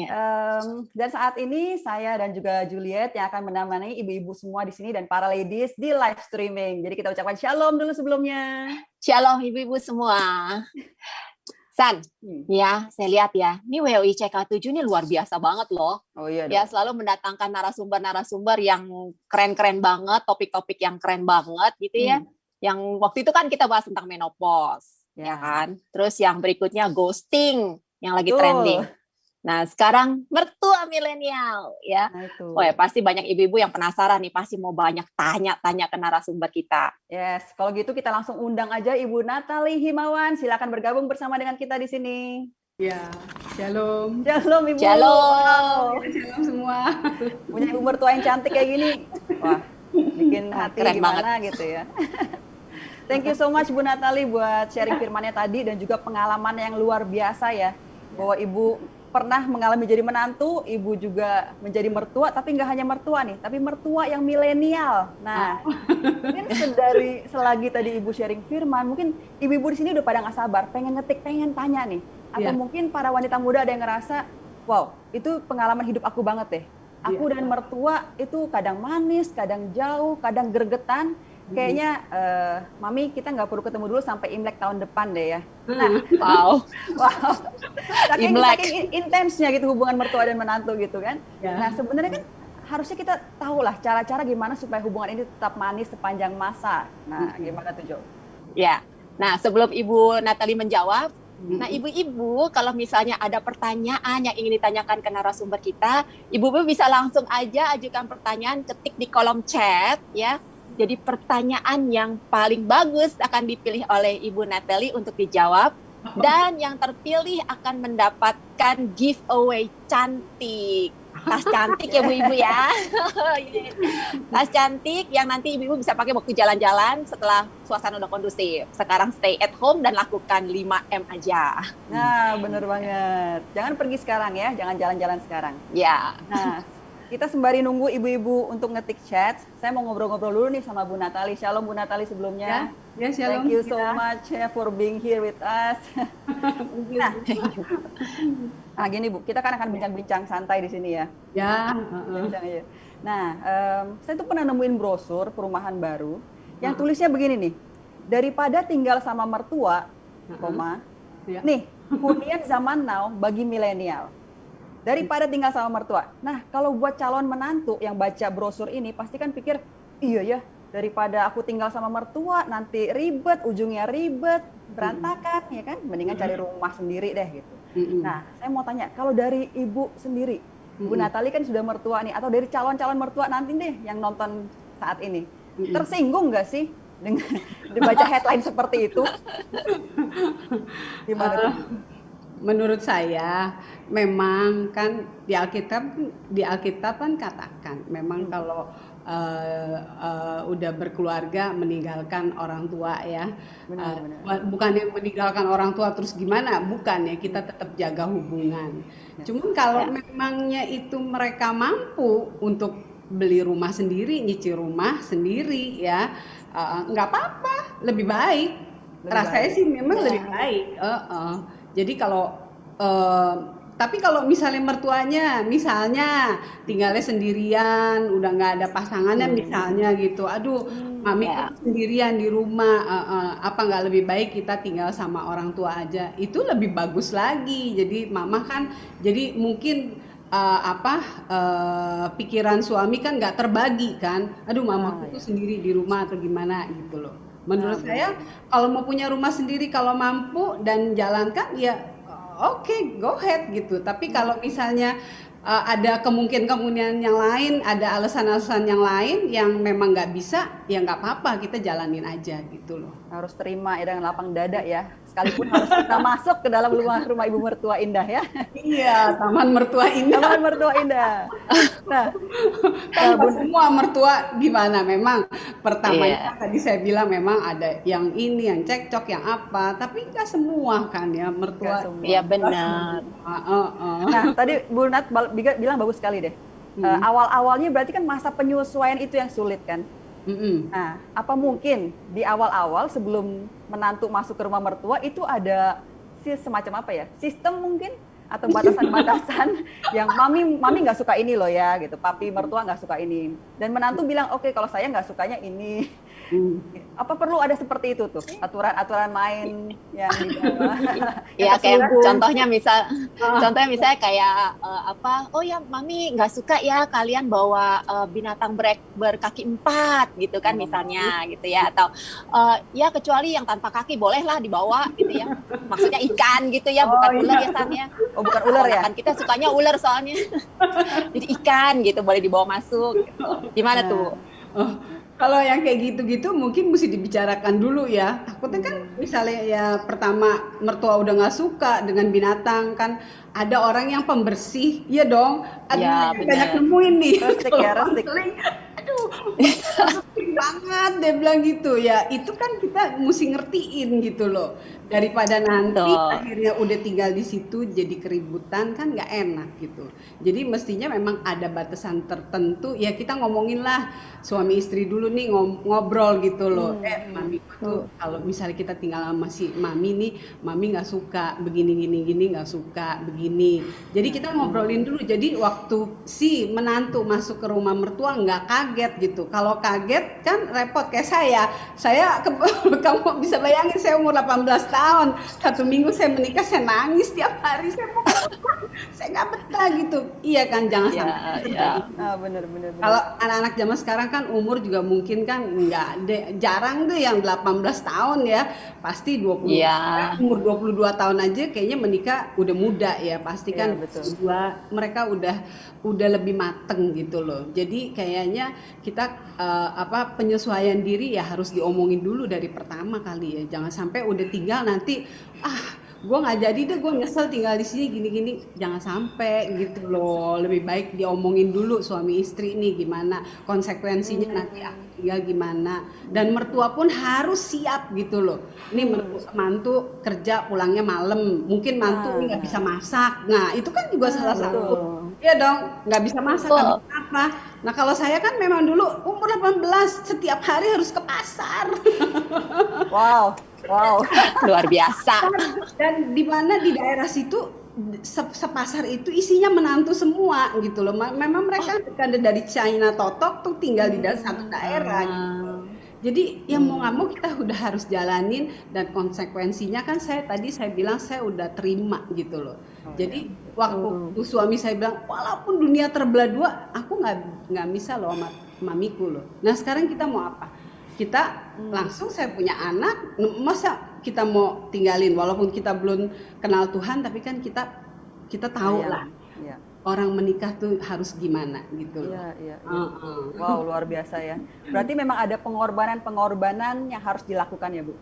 dan saat ini saya dan juga Juliet yang akan menemani ibu-ibu semua di sini dan para ladies di live streaming. Jadi kita ucapkan shalom dulu sebelumnya. Shalom ibu-ibu semua. San, ya saya lihat ya, ini WOICK7 ini luar biasa banget loh. Oh iya. Ya selalu mendatangkan narasumber-narasumber yang keren-keren banget, topik-topik yang keren banget gitu ya. Yang waktu itu kan kita bahas tentang menopause, ya kan. Terus yang berikutnya ghosting yang lagi trending. Nah, sekarang mertua milenial ya. Nah, oh ya, pasti banyak ibu-ibu yang penasaran nih, pasti mau banyak tanya-tanya ke narasumber kita. Yes, kalau gitu kita langsung undang aja Ibu Natali Himawan. Silakan bergabung bersama dengan kita di sini. Ya, shalom. Shalom Ibu. Shalom. Shalom semua. Punya ibu mertua yang cantik kayak gini. Wah, bikin hati keren gimana banget gitu ya. Thank you so much Bu Natali buat sharing firman-Nya tadi dan juga pengalaman yang luar biasa ya. Bahwa Ibu pernah mengalami jadi menantu, ibu juga menjadi mertua, tapi nggak hanya mertua nih, tapi mertua yang milenial. Nah, mungkin selagi tadi ibu sharing firman, mungkin ibu-ibu di sini udah pada nggak sabar, pengen ngetik, pengen tanya nih. Atau mungkin para wanita muda ada yang ngerasa, wow, itu pengalaman hidup aku banget deh. Aku dan mertua itu kadang manis, kadang jauh, kadang gregetan. Kayaknya, Mami kita nggak perlu ketemu dulu sampai Imlek tahun depan deh ya. Nah, wow. Saking intensnya gitu hubungan mertua dan menantu gitu kan. Nah sebenarnya kan harusnya kita tahu lah cara-cara gimana supaya hubungan ini tetap manis sepanjang masa. Nah gimana tuh Jo? Ya, nah sebelum Ibu Natali menjawab, nah ibu-ibu kalau misalnya ada pertanyaan yang ingin ditanyakan ke narasumber kita, ibu-ibu bisa langsung aja ajukan pertanyaan, ketik di kolom chat ya. Jadi pertanyaan yang paling bagus akan dipilih oleh Ibu Natalie untuk dijawab. Dan yang terpilih akan mendapatkan giveaway cantik. Tas cantik ya Bu-Ibu ya. Tas cantik yang nanti Ibu bisa pakai waktu jalan-jalan setelah suasana udah kondusif. Sekarang stay at home dan lakukan 5M aja. Nah, bener banget. Jangan pergi sekarang ya, jangan jalan-jalan sekarang. Ya. Nah, kita sembari nunggu ibu-ibu untuk ngetik chat, saya mau ngobrol-ngobrol dulu nih sama Bu Natalie. Shalom Bu Natalie sebelumnya. Ya, shalom. Thank you so much for being here with us. Nah, gini Bu, kita kan akan bincang-bincang santai di sini ya. Ya. Bincang aja. Nah, saya tuh pernah nemuin brosur perumahan baru yang tulisnya begini nih, daripada tinggal sama mertua, koma, Ya. nih hunian zaman now bagi milenial. Daripada tinggal sama mertua. Nah, kalau buat calon menantu yang baca brosur ini pasti kan pikir, iya ya, daripada aku tinggal sama mertua nanti ribet, ujungnya ribet, berantakan, ya kan? Mendingan cari rumah sendiri deh gitu. Nah, saya mau tanya, kalau dari Ibu sendiri, Bu Natalie kan sudah mertua nih, atau dari calon-calon mertua nanti deh yang nonton saat ini, tersinggung nggak sih dengan dibaca headline seperti itu? Gimana tuh? Menurut saya memang kan di Alkitab kan katakan memang kalau udah berkeluarga meninggalkan orang tua ya. Bukannya meninggalkan orang tua terus gimana, bukan ya, kita tetap jaga hubungan. Cuman kalau memangnya itu mereka mampu untuk beli rumah sendiri, nyicil rumah sendiri ya, nggak apa-apa, lebih baik. Rasanya sih memang lebih baik. Jadi tapi kalau misalnya mertuanya misalnya tinggalnya sendirian, udah nggak ada pasangannya misalnya gitu, aduh mami kan sendirian di rumah, apa nggak lebih baik kita tinggal sama orang tua aja, itu lebih bagus lagi. Jadi mama kan, jadi mungkin pikiran suami kan nggak terbagi kan, aduh mamaku tuh sendiri di rumah atau gimana gitu loh. Menurut saya kalau mau punya rumah sendiri, kalau mampu dan jalankan ya oke, go ahead gitu. Tapi kalau misalnya ada kemungkinan yang lain, ada alasan-alasan yang lain yang memang nggak bisa, ya nggak apa-apa, kita jalanin aja gitu loh. Harus terima ya dengan lapang dada ya, sekalipun harus kita masuk ke dalam rumah ibu mertua indah ya. Iya, taman mertua indah. Taman mertua indah. Nah, kan semua mertua gimana, memang pertamanya tadi saya bilang memang ada yang ini, yang cekcok, yang apa, tapi nggak semua kan ya mertua. Iya benar. Nah, tadi Bu Nat bilang bagus sekali deh. Awal-awalnya berarti kan masa penyesuaian itu yang sulit kan. Nah, apa mungkin di awal-awal sebelum menantu masuk ke rumah mertua itu ada semacam apa ya, sistem mungkin atau batasan-batasan yang mami nggak suka ini loh ya gitu, papi mertua nggak suka ini, dan menantu bilang oke, kalau saya nggak sukanya ini. Apa perlu ada seperti itu tuh, aturan-aturan main yang di bawah? Ya kayak contohnya misalnya kayak oh ya mami nggak suka ya kalian bawa binatang berkaki 4 gitu kan misalnya gitu ya, atau ya kecuali yang tanpa kaki bolehlah dibawa gitu ya, maksudnya ikan gitu ya, bukan ular biasanya. Oh bukan ular ya? Kan kita sukanya ular soalnya. Jadi ikan gitu boleh dibawa masuk gitu. Gimana tuh? Kalau yang kayak gitu-gitu mungkin mesti dibicarakan dulu ya. Takutnya kan misalnya ya pertama mertua udah nggak suka dengan binatang, kan ada orang yang pembersih, ya dong. Ada banyak nemuin nih. Resik ya, resik. Aduh, resik banget dia bilang gitu ya. Itu kan kita mesti ngertiin gitu loh. Daripada nanti akhirnya udah tinggal di situ jadi keributan, kan nggak enak gitu. Jadi mestinya memang ada batasan tertentu ya, kita ngomongin lah suami istri dulu nih, ngobrol gitu loh. Mami tuh kalau misalnya kita tinggal sama si mami nih, mami nggak suka begini gini nggak suka begini. Jadi kita ngobrolin dulu. Jadi waktu si menantu masuk ke rumah mertua nggak kaget gitu. Kalau kaget kan repot, kayak saya kamu bisa bayangin saya umur 18 tahun tahun. 1 minggu saya menikah, saya nangis tiap hari. Saya nggak betah gitu. Iya kan, jangan Iya, sampai iya. terjadi. Bener. Kalau anak-anak zaman sekarang kan umur juga mungkin kan jarang deh yang 18 tahun ya. Pasti 20. Iya. Umur 22 tahun aja kayaknya menikah udah muda ya. Pasti kan Iya, betul. mereka udah lebih mateng gitu loh. Jadi kayaknya kita penyesuaian diri ya harus diomongin dulu dari pertama kali ya. Jangan sampai udah tinggal nanti gue nggak jadi deh, gue nyesel tinggal di sini gini-gini. Jangan sampai gitu loh. Lebih baik diomongin dulu suami istri nih gimana konsekuensinya nanti aku tinggal gimana. Dan mertua pun harus siap gitu loh. Ini mantu kerja pulangnya malam, mungkin mantu nggak bisa masak. Nah itu kan juga salah satu. Iya dong, nggak bisa masak, nggak bisa apa. Nah kalau saya kan memang dulu umur 18 setiap hari harus ke pasar. Wow. Luar biasa. Dan di mana di daerah situ sepasar itu isinya menantu semua gitu loh. Memang mereka ada dari China Totok tuh tinggal di dalam satu daerah gitu. Jadi ya mau nggak mau kita udah harus jalanin, dan konsekuensinya kan saya bilang saya udah terima gitu loh. Jadi waktu suami saya bilang walaupun dunia terbelah dua, aku nggak bisa loh sama mamiku loh. Nah sekarang kita mau apa? Kita langsung saya punya anak, masa kita mau tinggalin walaupun kita belum kenal Tuhan, tapi kan kita tahu lah orang menikah tuh harus gimana gitu loh. Iya. Wow, luar biasa ya. Berarti memang ada pengorbanan yang harus dilakukan ya Bu?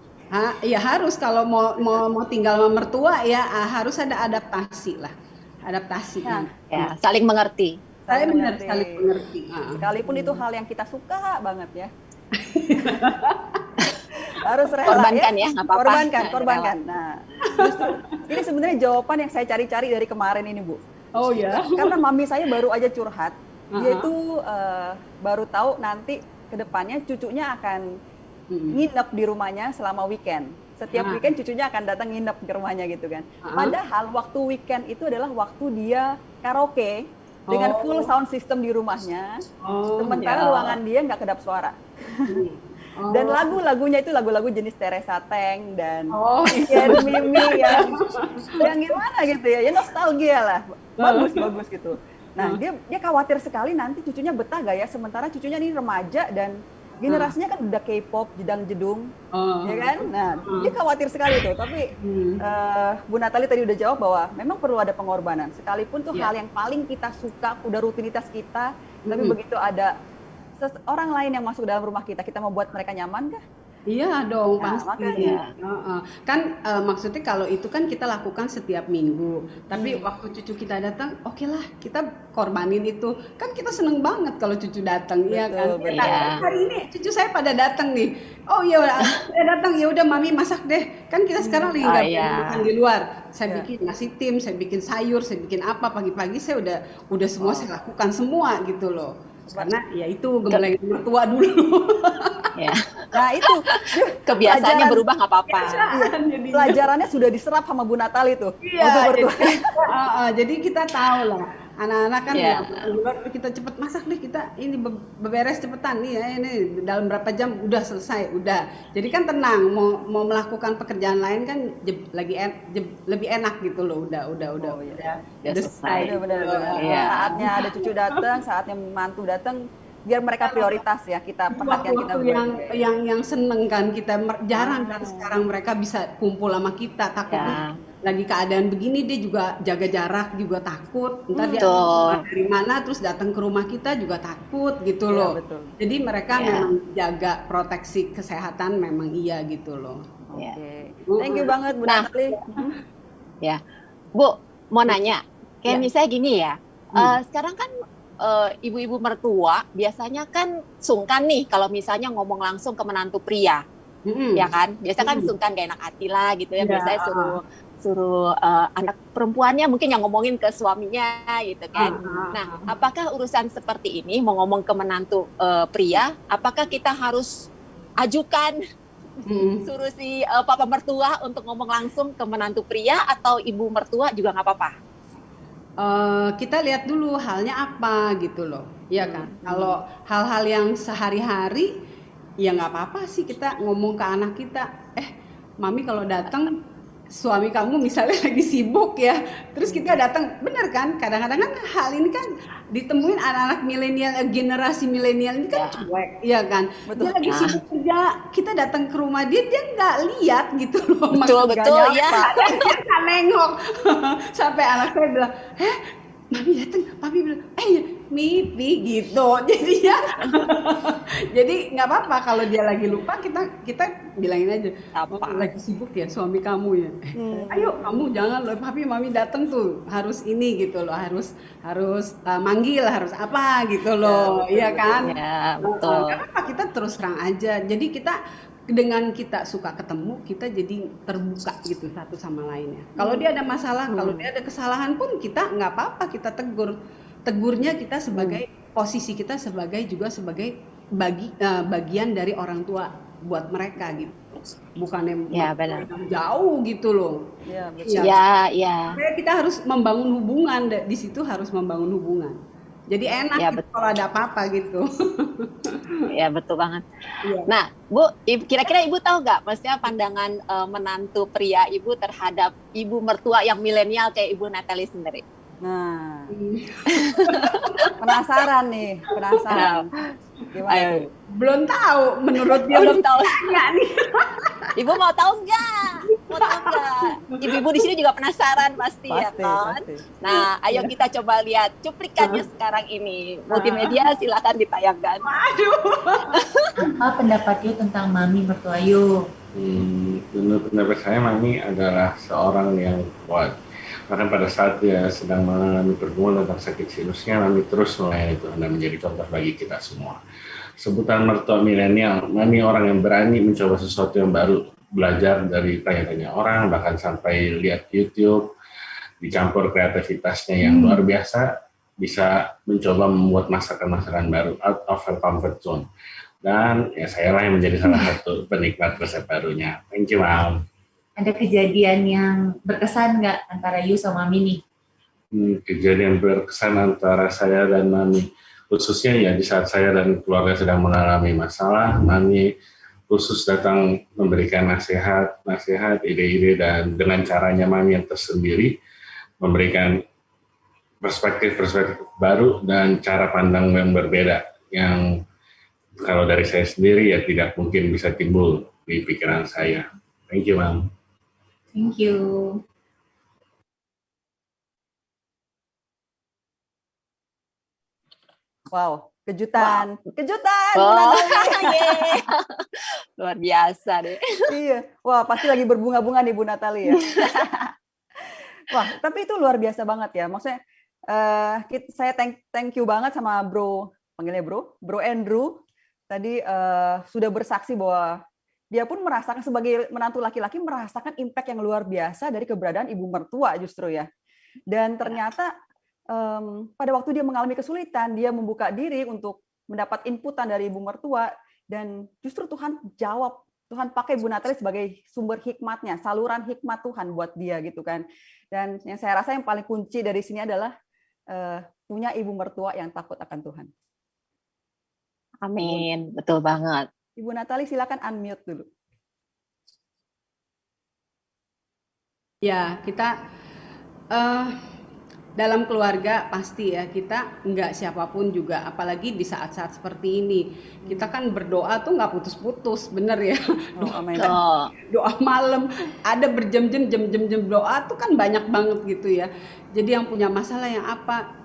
Iya harus, kalau mau tinggal sama mertua ya harus ada adaptasi lah. Adaptasi. Ya, saling mengerti. Saling mengerti. Sekalipun itu hal yang kita suka banget ya. Harus rela Korbankan ya, nggak apa-apa. Korbankan. Nah, justru ini sebenarnya jawaban yang saya cari-cari dari kemarin ini Bu. Oh ya. Karena mami saya baru aja curhat, dia itu baru tahu nanti kedepannya cucunya akan nginep di rumahnya selama weekend. Setiap weekend cucunya akan datang nginep ke rumahnya gitu kan. Padahal waktu weekend itu adalah waktu dia karaoke dengan full sound system di rumahnya. Sementara ruangan dia nggak kedap suara. Dan lagu-lagunya itu lagu-lagu jenis Teresa Teng dan Ian Mimi yang gimana gitu ya nostalgia lah, bagus gitu. Nah dia khawatir sekali nanti cucunya betah gak ya, sementara cucunya ini remaja dan generasinya kan udah K-pop, jedang jedung, ya kan? Nah dia khawatir sekali tuh, tapi Bu Natali tadi udah jawab bahwa memang perlu ada pengorbanan, sekalipun tuh hal yang paling kita suka, udah rutinitas kita, tapi begitu ada orang lain yang masuk dalam rumah kita mau buat mereka nyaman kah? Iya dong, pasti. Makanya. Kan maksudnya kalau itu kan kita lakukan setiap minggu. Tapi waktu cucu kita datang, oke lah kita korbanin itu. Kan kita seneng banget kalau cucu datang, ya kan? Hari ini cucu saya pada datang nih. Oh iya, saya datang ya udah mami masak deh. Kan kita sekarang lagi nggak makan di luar. Saya bikin nasi tim, saya bikin sayur, saya bikin apa pagi-pagi saya udah semua saya lakukan semua gitu loh. Karena ya itu gembleng mertua dulu. Ya. Nah itu kebiasaannya berubah nggak apa-apa. Pelajarannya sudah diserap sama Bu Natali tuh. Iya. Jadi kita tahu lah. Anak-anak kan kita cepet masak deh, kita ini beberes cepetan nih ya, ini dalam berapa jam udah selesai udah. Jadi kan tenang, mau melakukan pekerjaan lain kan lebih enak gitu loh, udah selesai. Benar. Saatnya ada cucu datang, saatnya mantu datang, biar mereka prioritas ya, kita perhatian kita yang seneng kan, kita jarang kan sekarang mereka bisa kumpul sama kita, takutnya lagi keadaan begini dia juga jaga jarak juga takut, entar dia dari mana terus datang ke rumah kita juga takut gitu loh. Betul. Jadi mereka memang jaga proteksi kesehatan memang iya gitu loh. Thank you banget Bu Natali. Ya Bu, mau nanya kayak misalnya gini ya, sekarang kan ibu-ibu mertua biasanya kan sungkan nih kalau misalnya ngomong langsung ke menantu pria, ya kan? Biasa kan sungkan gak enak hati lah gitu ya. Biasanya suruh anak perempuannya mungkin yang ngomongin ke suaminya gitu kan. Nah, apakah urusan seperti ini mau ngomong ke menantu pria, apakah kita harus ajukan suruh si papa mertua untuk ngomong langsung ke menantu pria, atau ibu mertua juga nggak apa-apa? Kita lihat dulu halnya apa gitu loh, ya kan? Kalau hal-hal yang sehari-hari ya nggak apa-apa sih kita ngomong ke anak kita, Mami kalau datang suami kamu misalnya lagi sibuk ya, terus kita datang, bener kan? Kadang-kadang kan hal ini kan ditemuin anak-anak milenial, generasi milenial ini kan cuek, iya kan? Betul. Dia lagi sibuk kerja, kita datang ke rumah dia nggak lihat gitu loh. Betul, Maksudnya betul, nggak ya. nyapa, dia nggak nengok. Sampai anak saya bilang, Mami datang, papi bilang, mimpi gitu. Jadi ya, jadi nggak apa-apa kalau dia lagi lupa, kita bilangin aja, Apa? lagi sibuk ya suami kamu ya. Ayo kamu jangan loh, papi mami datang tuh harus ini gitu loh, harus manggil, harus apa gitu loh, iya kan? Ya, betul. Nggak apa-apa, kita terus terang aja. Jadi dengan kita suka ketemu, kita jadi terbuka gitu satu sama lainnya. Kalau dia ada masalah, kalau dia ada kesalahan pun kita nggak apa-apa, kita tegurnya kita sebagai posisi kita juga sebagai bagian dari orang tua buat mereka gitu. Bukannya Ya, benar. jauh gitu loh. Iya, betul. Ya. Makanya kita harus membangun hubungan, di situ harus membangun hubungan. Jadi enak Ya, gitu kalau ada apa-apa gitu. Ya, betul banget. Iya. Nah, Bu, kira-kira Ibu tahu nggak, maksudnya pandangan menantu pria Ibu terhadap ibu mertua yang milenial kayak Ibu Natalie sendiri? Nah, penasaran nih, penasaran. Gimana Ayo. tuh? Belum tahu menurut dia. Belum tahu. Nggak nih. Ibu mau tahu nggak? Mau tahu nggak? Ibu-ibu di sini juga penasaran pasti, ya Pasti, kan? pasti. Nah, ayo kita coba lihat cuplikannya sekarang ini. Multimedia silakan ditayangkan. Apa pendapat you tentang mami mertua you? Menurut pendapat saya, Mami adalah seorang yang kuat. Karena pada saat dia sedang mengalami pergumulan tentang sakit sinusnya, Mami terus melayani Tuhan dan menjadi contoh bagi kita semua. Sebutan mertua milenial, Mami orang yang berani mencoba sesuatu yang baru, belajar dari tanya-tanya orang, bahkan sampai lihat YouTube, dicampur kreativitasnya yang luar biasa, bisa mencoba membuat masakan-masakan baru, out of her comfort zone. Dan ya saya lah yang menjadi salah satu penikmat resep barunya. Thank you, Mam. Ada kejadian yang berkesan nggak antara you sama mami nih? Kejadian berkesan antara saya dan Mami, khususnya ya di saat saya dan keluarga sedang mengalami masalah, Mami khusus datang memberikan nasihat, ide-ide, dan dengan caranya Mami yang tersendiri memberikan perspektif baru dan cara pandang yang berbeda, yang kalau dari saya sendiri ya tidak mungkin bisa timbul di pikiran saya. Thank you, Mam. Thank you. Wow, kejutan, kejutan. Bu Oh, Natalie. yeay. Luar biasa deh. Iya, wah pasti lagi berbunga-bunga nih Bu Natalie ya. Wah, tapi itu luar biasa banget ya. Maksudnya saya thank you banget sama Bro, panggilnya Bro Andrew. Tadi sudah bersaksi bahwa dia pun merasakan sebagai menantu laki-laki merasakan impact yang luar biasa dari keberadaan ibu mertua justru ya. Dan ternyata pada waktu dia mengalami kesulitan, dia membuka diri untuk mendapat inputan dari ibu mertua dan justru Tuhan jawab. Tuhan pakai Bu Natalie sebagai sumber hikmatnya, saluran hikmat Tuhan buat dia gitu kan. Dan yang saya rasa yang paling kunci dari sini adalah punya ibu mertua yang takut akan Tuhan. Amin, betul banget. Ibu Natalie silakan unmute dulu. Ya, kita dalam keluarga pasti ya, kita nggak siapapun juga, apalagi di saat-saat seperti ini. Kita kan berdoa tuh nggak putus-putus, bener ya. Oh, amin. Doa malam, ada berjam-jam doa tuh kan banyak banget gitu ya. Jadi yang punya masalah yang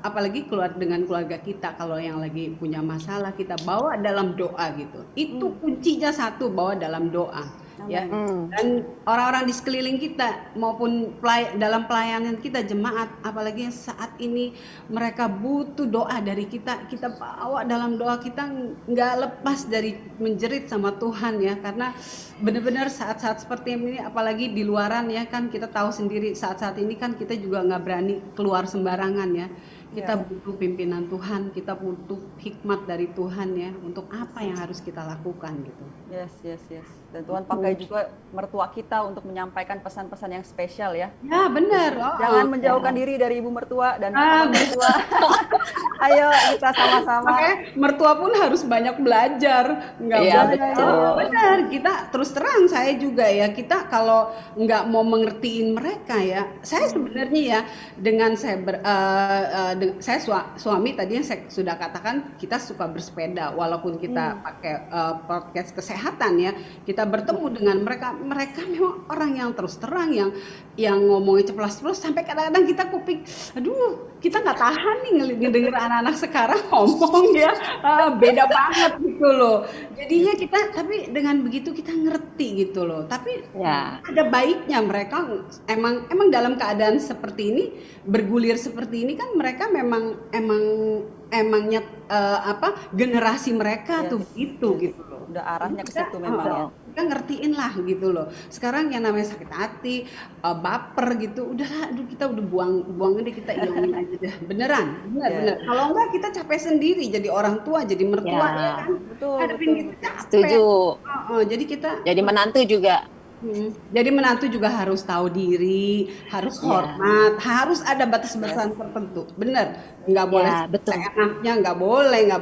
apalagi dengan keluarga kita, kalau yang lagi punya masalah kita bawa dalam doa gitu. Itu kuncinya satu, bawa dalam doa. Ya. Dan orang-orang di sekeliling kita maupun dalam pelayanan kita jemaat, apalagi saat ini mereka butuh doa dari kita bawa dalam doa, kita nggak lepas dari menjerit sama Tuhan ya, karena benar-benar saat-saat seperti ini, apalagi di luaran ya kan, kita tahu sendiri saat-saat ini kan kita juga nggak berani keluar sembarangan ya. Kita butuh pimpinan Tuhan, kita butuh hikmat dari Tuhan ya, untuk apa yang harus kita lakukan gitu. Yes. Dan Tuhan pakai juga mertua kita untuk menyampaikan pesan-pesan yang spesial ya. Ya benar. Jangan menjauhkan diri dari ibu mertua dan mertua. Ayo kita sama-sama. Makanya mertua pun harus banyak belajar, nggak Iya, boleh. betul. Benar, kita terus terang saya juga ya, kita kalau nggak mau mengertiin mereka ya, saya sebenarnya ya dengan suami tadi yang saya sudah katakan, kita suka bersepeda walaupun kita pakai podcast kesehatan ya, kita bertemu dengan mereka memang orang yang terus terang, yang ngomongnya ceplas-ceplos, sampai kadang-kadang kita kuping, aduh kita nggak tahan nih ngedenger anak-anak sekarang ngomong ya, beda banget gitu loh. Jadinya kita, tapi dengan begitu kita ngerti gitu loh. Tapi ada baiknya mereka emang dalam keadaan seperti ini, bergulir seperti ini kan, mereka emangnya generasi mereka tuh gitu loh. Udah arahnya ke situ memang ya. Kita ngertiin lah gitu loh. Sekarang yang namanya sakit hati, baper gitu, udahlah, kita udah buang deh, kita ilangin aja deh. Bener. Kalau enggak kita capek sendiri jadi orang tua, jadi mertua ya kan. Betul. Kita capek. Setuju. Jadi kita Jadi menantu juga. Jadi menantu juga harus tahu diri, harus hormat, harus ada batas-batasan tertentu. Bener, nggak boleh seenaknya, nggak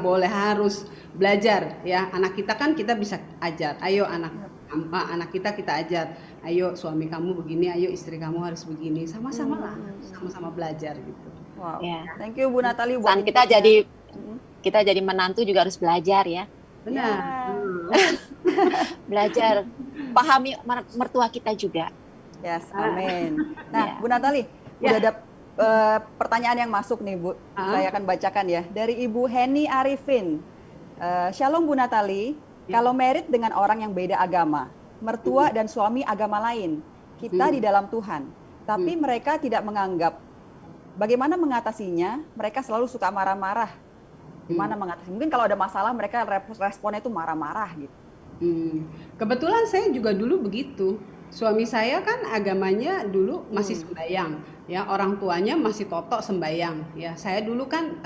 boleh, harus belajar ya. Anak kita kan kita bisa ajar. Ayo anak kita ajar. Ayo suami kamu begini, ayo istri kamu harus begini. Sama-sama lah, sama-sama belajar gitu. Wow. Ya. Thank you Bu Natali. Dan kita jadi menantu juga harus belajar ya. Benar. Belajar pahami mertua kita juga. Yes, amin. Nah, Bu Natali, udah ada pertanyaan yang masuk nih, Bu. Saya akan bacakan ya. Dari Ibu Heni Arifin. Shalom Bu Natali, kalau married dengan orang yang beda agama, mertua dan suami agama lain, kita di dalam Tuhan, tapi mereka tidak menganggap. Bagaimana mengatasinya? Mereka selalu suka marah-marah. Gimana mengatasi? Mungkin kalau ada masalah mereka responnya itu marah-marah gitu. Kebetulan saya juga dulu begitu. Suami saya kan agamanya dulu masih sembahyang, ya, orang tuanya masih totok sembahyang. Ya, saya dulu kan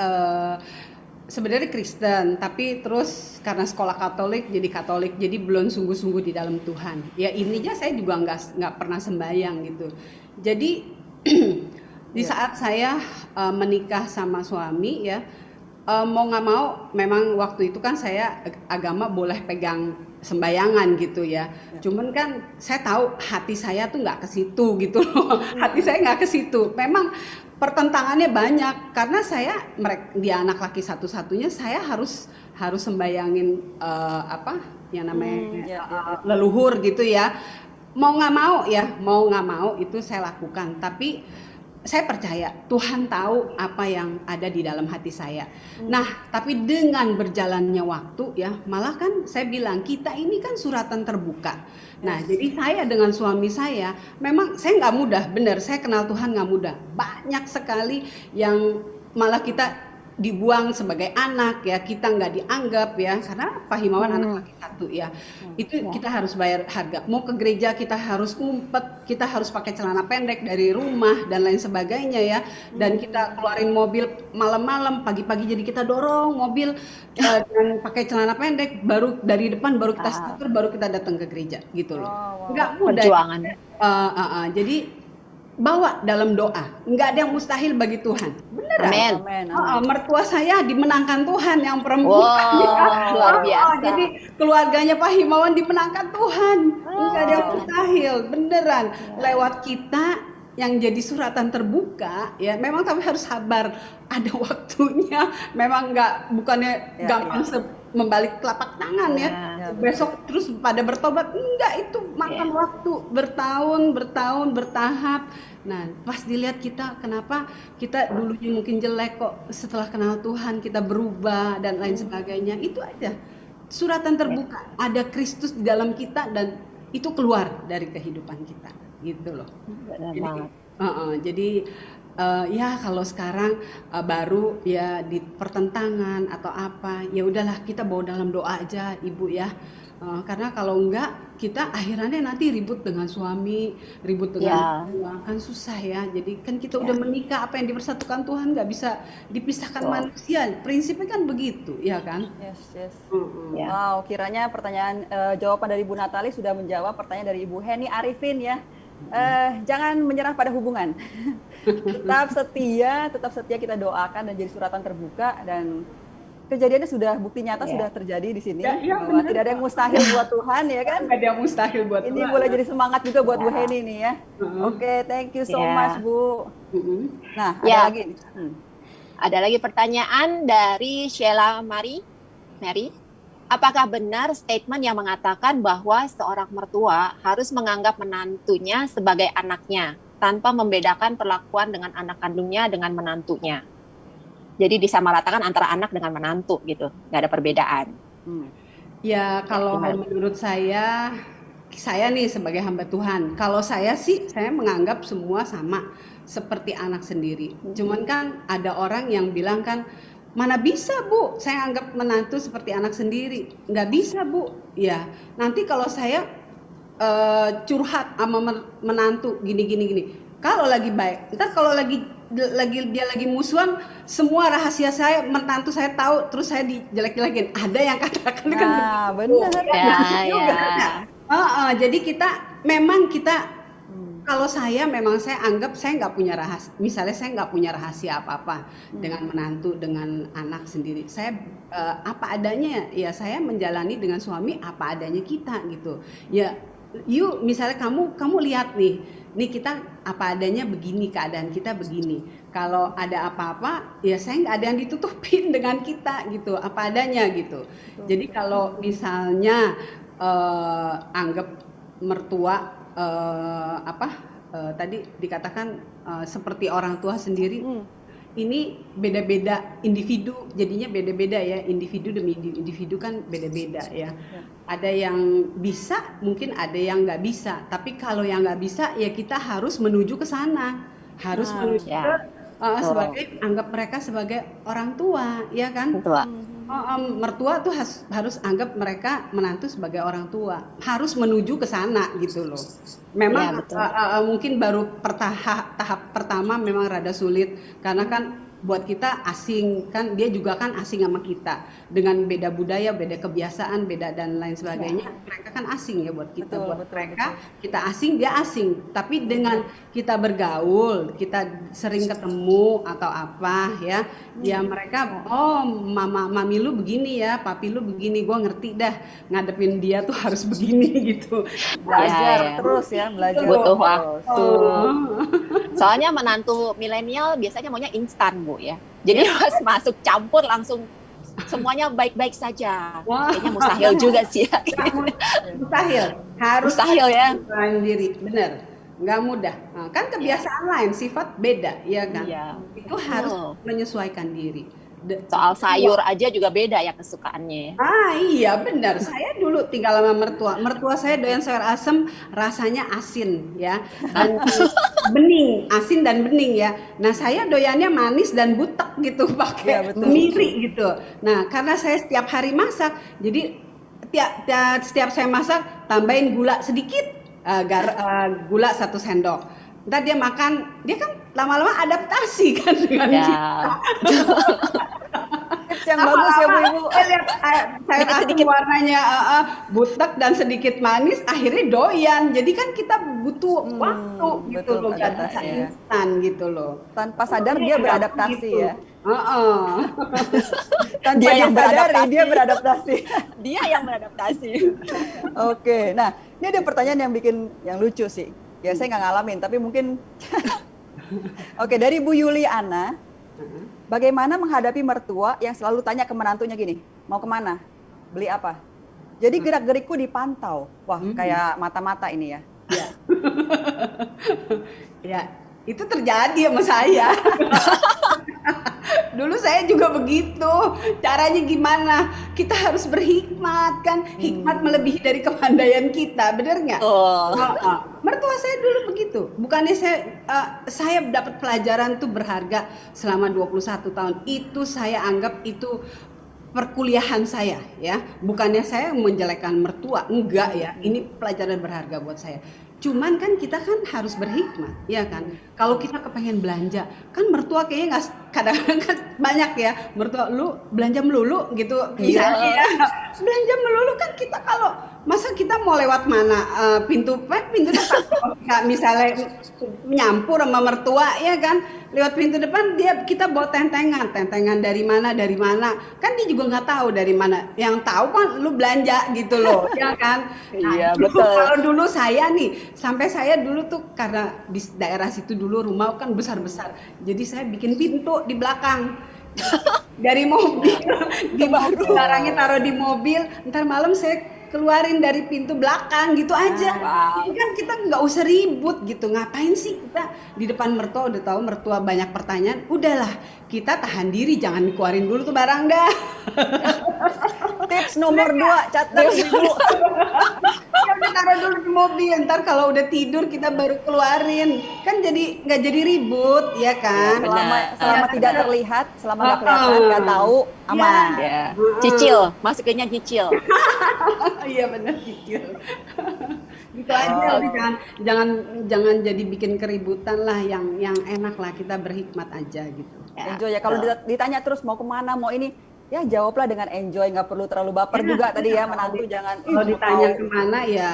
sebenarnya Kristen, tapi terus karena sekolah Katolik, jadi belum sungguh-sungguh di dalam Tuhan. Ya intinya saya juga nggak pernah sembahyang gitu. Jadi di saat saya menikah sama suami ya, mau nggak mau, memang waktu itu kan saya agama boleh pegang sembayangan gitu ya. Cuman kan saya tahu hati saya tuh nggak ke situ gitu loh. Hati saya nggak ke situ. Memang pertentangannya banyak karena dia anak laki satu-satunya, saya harus sembayangin yang namanya leluhur gitu ya. Mau nggak mau itu saya lakukan. Tapi saya percaya Tuhan tahu apa yang ada di dalam hati saya. Nah, tapi dengan berjalannya waktu ya, malah kan saya bilang kita ini kan suratan terbuka. Nah, jadi saya dengan suami saya, memang saya nggak mudah, benar. Saya kenal Tuhan nggak mudah. Banyak sekali yang malah kita dibuang sebagai anak ya, kita nggak dianggap ya, karena Pak Himawan anak laki satu ya. Itu kita harus bayar harga. Mau ke gereja kita harus ngumpet, kita harus pakai celana pendek dari rumah dan lain sebagainya ya. Dan kita keluarin mobil malam-malam, pagi-pagi jadi kita dorong mobil dan pakai celana pendek, baru dari depan baru kita starter, baru kita datang ke gereja gitu loh. Nggak mudah. Perjuangannya. Jadi bawa dalam doa, nggak ada yang mustahil bagi Tuhan. Beneran. Amin. Mertua saya dimenangkan Tuhan, yang perempuan. Wow, luar biasa. Jadi keluarganya Pak Himawan dimenangkan Tuhan. Nggak ada yang mustahil, beneran. Lewat kita yang jadi suratan terbuka, ya memang tapi harus sabar. Ada waktunya. Memang bukannya gampang membalik telapak tangan ya. Besok terus pada bertobat, enggak, itu makan waktu bertahun bertahap. Nah, pas dilihat kita, kenapa kita dulunya mungkin jelek kok setelah kenal Tuhan kita berubah dan lain sebagainya. Itu aja suratan terbuka, ada Kristus di dalam kita dan itu keluar dari kehidupan kita gitu loh. Jadi ya kalau sekarang baru ya di pertentangan atau apa, ya udahlah kita bawa dalam doa aja Ibu ya. Karena kalau enggak kita akhirnya nanti ribut dengan suami, ribut dengan kan susah ya. Jadi kan kita udah menikah, apa yang dipersatukan Tuhan nggak bisa dipisahkan manusia. Prinsipnya kan begitu, ya kan? Yes. Wow, kiranya pertanyaan jawaban dari Bu Natali sudah menjawab pertanyaan dari Ibu Heni Arifin ya. Jangan menyerah pada hubungan. tetap setia kita doakan dan jadi suratan terbuka, dan kejadiannya sudah bukti nyata sudah terjadi di sini bahwa tidak ada yang mustahil buat Tuhan ya kan. Tidak ada yang mustahil buat ini Tuhan. Boleh jadi semangat juga buat Bu Heni nih ya. Oke, thank you so much Bu. Nah, ada lagi. Ada lagi pertanyaan dari Sheila Mary. Apakah benar statement yang mengatakan bahwa seorang mertua harus menganggap menantunya sebagai anaknya tanpa membedakan perlakuan dengan anak kandungnya dengan menantunya? Jadi disamaratakan antara anak dengan menantu gitu, nggak ada perbedaan. Ya kalau menurut saya nih sebagai hamba Tuhan, kalau saya sih saya menganggap semua sama seperti anak sendiri. Cuman kan ada orang yang bilang kan, mana bisa Bu, saya anggap menantu seperti anak sendiri. Nggak bisa Bu, ya nanti kalau saya curhat sama menantu gini. Kalau lagi baik, ntar kalau dia lagi musuhan, semua rahasia saya menantu saya tahu, terus saya dijelek-jelekin. Ada yang katakan kan benar jadi kita kalau saya anggap saya nggak punya rahasia. Misalnya saya nggak punya rahasia apa-apa dengan menantu, dengan anak sendiri. Saya apa adanya ya, saya menjalani dengan suami apa adanya kita gitu ya. Misalnya kamu lihat nih kita apa adanya begini, keadaan kita begini. Kalau ada apa-apa, ya saya nggak ada yang ditutupin dengan kita gitu, apa adanya gitu. Jadi kalau misalnya anggap mertua tadi dikatakan seperti orang tua sendiri, ini beda-beda individu, jadinya beda-beda ya, individu demi individu kan beda-beda ya. Ada yang bisa, mungkin ada yang nggak bisa. Tapi kalau yang nggak bisa, ya kita harus menuju ke sana, harus menuju ke sebagai anggap mereka sebagai orang tua, ya kan? Mertua tuh harus anggap mereka menantu sebagai orang tua, harus menuju ke sana gitu loh. Memang mungkin baru tahap pertama memang rada sulit karena kan buat kita asing, kan dia juga kan asing sama kita dengan beda budaya, beda kebiasaan, beda dan lain sebagainya. Mereka kan asing ya buat kita, mereka kita asing, dia asing. Tapi dengan kita bergaul, kita sering ketemu atau apa ya, ya mereka mami lu begini ya, papi lu begini, gue ngerti dah ngadepin dia tuh harus begini gitu. Belajar terus ya, belajar butuh waktu. Soalnya menantu milenial biasanya maunya instan Bu ya. Jadi pas masuk campur langsung semuanya baik-baik saja. Kayaknya mustahil juga sih ya. Mustahil. Harus mustahil ya. Sendiri, bener. Nggak mudah. Nah, kan kebiasaan lain, sifat beda, ya kan? Itu harus menyesuaikan diri. Soal sayur aja juga beda ya kesukaannya. Iya benar. Saya dulu tinggal sama mertua saya doyan sayur asem, rasanya asin ya, dan bening, asin dan bening ya. Nah saya doyannya manis dan butek gitu, pakai miri gitu. Nah karena saya setiap hari masak, jadi setiap saya masak tambahin gula sedikit, gula 1 sendok. Ntar dia makan, dia kan lama-lama adaptasi kan dengan kita. Yang bagus ya Bu Ibu. Sayur asem warnanya butek dan sedikit manis, akhirnya doyan. Jadi kan kita butuh waktu gitu loh, gak bisa instan gitu loh. Tanpa sadar dia beradaptasi gitu. Ya. Tanpa dia beradaptasi. Dia yang beradaptasi. Oke, nah ini ada pertanyaan yang lucu sih. Ya saya nggak ngalamin, tapi mungkin. Oke, dari Bu Yuliana. Bagaimana menghadapi mertua yang selalu tanya ke menantunya gini, mau kemana? Beli apa? Jadi gerak-gerikku dipantau. Wah, kayak mata-mata ini ya. Ya, itu terjadi sama saya. Dulu saya juga begitu. Caranya gimana? Kita harus berhikmat kan. Hikmat melebihi dari kepandaian kita, bener nggak? Oh. Mertua saya dulu begitu. Bukannya saya dapat pelajaran tuh berharga selama 21 tahun. Itu saya anggap itu perkuliahan saya ya. Bukannya saya menjelekkan mertua, enggak ya. Ini pelajaran berharga buat saya. Cuman kan kita kan harus berhikmat, ya kan? Kalau kita kepengen belanja, kan mertua kayaknya nggak, kadang-kadang kan banyak ya mertua, lu belanja melulu gitu, misalnya ya. Belanja melulu kan kita kalau masa kita mau lewat mana, pintu depan, nggak misalnya nyampur sama mertua ya kan, lewat pintu depan kita bawa tentengan dari mana, kan dia juga nggak tahu dari mana, yang tahu kan lu belanja gitu loh, ya kan? Nah, Iya, betul. Kalau dulu saya nih, sampai saya dulu tuh karena di daerah situ dulu rumah kan besar-besar, jadi saya bikin pintu di belakang dari mobil, di mobil barangnya taruh di mobil, ntar malam saya keluarin dari pintu belakang gitu aja. Jadi kan kita nggak usah ribut gitu, ngapain sih kita di depan mertua, udah tahu mertua banyak pertanyaan, udahlah kita tahan diri, jangan dikeluarin dulu tuh barang dah. Tips nomor 2, catat Ibu. Ya udah taruh dulu di mobil, ntar kalau udah tidur kita baru keluarin, kan jadi nggak jadi ribut ya kan. Selama tidak terlihat, selama nggak kelihatan, nggak tahu, aman. Ya. Cicil, masukinnya cicil. Iya benar cicil. Gitu aja, udah jangan jadi bikin keributan lah, yang enak lah, kita berhikmat aja gitu. Enjoy ya. Kalau ditanya terus mau kemana, mau ini, ya jawablah dengan enjoy, nggak perlu terlalu baper juga tadi ya, menantu jangan. Kalau ditanya kemana ya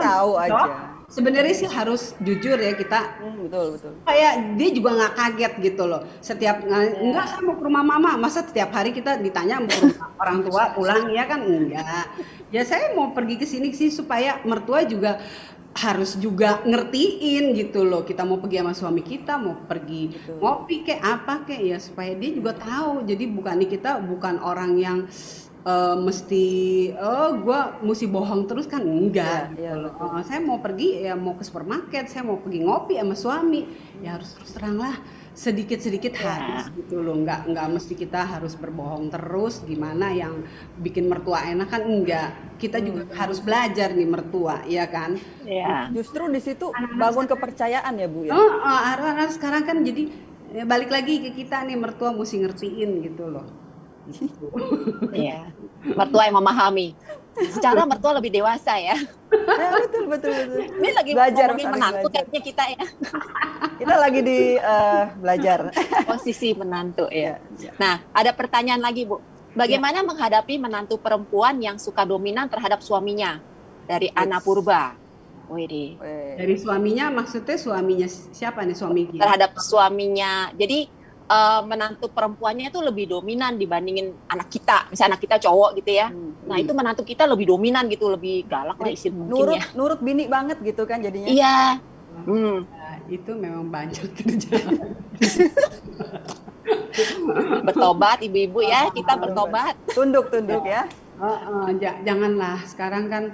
Tahu aja. Sebenarnya sih harus jujur ya kita. Betul. Kayak dia juga nggak kaget gitu loh. Setiap enggak, saya mau ke rumah mama. Masa setiap hari kita ditanya mau ke rumah orang tua pulang, ya kan enggak. Ya saya mau pergi ke sini sih supaya mertua juga harus juga ngertiin gitu loh. Kita mau pergi sama suami kita, mau pergi ngopi kayak apa kayak ya, supaya dia juga tahu. Jadi kita bukan orang yang mesti gue mesti bohong terus kan, enggak gitu loh. Saya mau pergi ya, mau ke supermarket, saya mau pergi ngopi sama suami, ya harus terus terang lah, sedikit harus gitu loh, nggak mesti kita harus berbohong terus. Gimana yang bikin mertua enak kan, enggak, kita juga harus belajar nih mertua, ya kan. Justru di situ bangun kepercayaan ya Bu ya. Anak sekarang kan jadi ya, balik lagi ke kita nih, mertua mesti ngertiin gitu loh. Iya. Mertua yang memahami. Secara mertua lebih dewasa ya. Ya, betul. Ini lagi Belajar, ngomongin saling menantu belajar. kayaknya kita ya. Kita lagi di belajar. Posisi menantu ya. Nah, ada pertanyaan lagi Bu. Bagaimana menghadapi menantu perempuan yang suka dominan terhadap suaminya? Dari Ana Purba. Widih. Dari suaminya, maksudnya suaminya siapa nih, suami dia? Terhadap suaminya. Jadi menantu perempuannya itu lebih dominan dibandingin anak kita. Misalnya anak kita cowok gitu ya. Nah, itu menantu kita lebih dominan gitu, lebih galak lah istilah mungkin ya. Nurut bini banget gitu kan jadinya. Iya. Nah, itu memang banyak kerjaan. Bertobat ibu-ibu ya, kita bertobat. Tunduk ya. Janganlah sekarang kan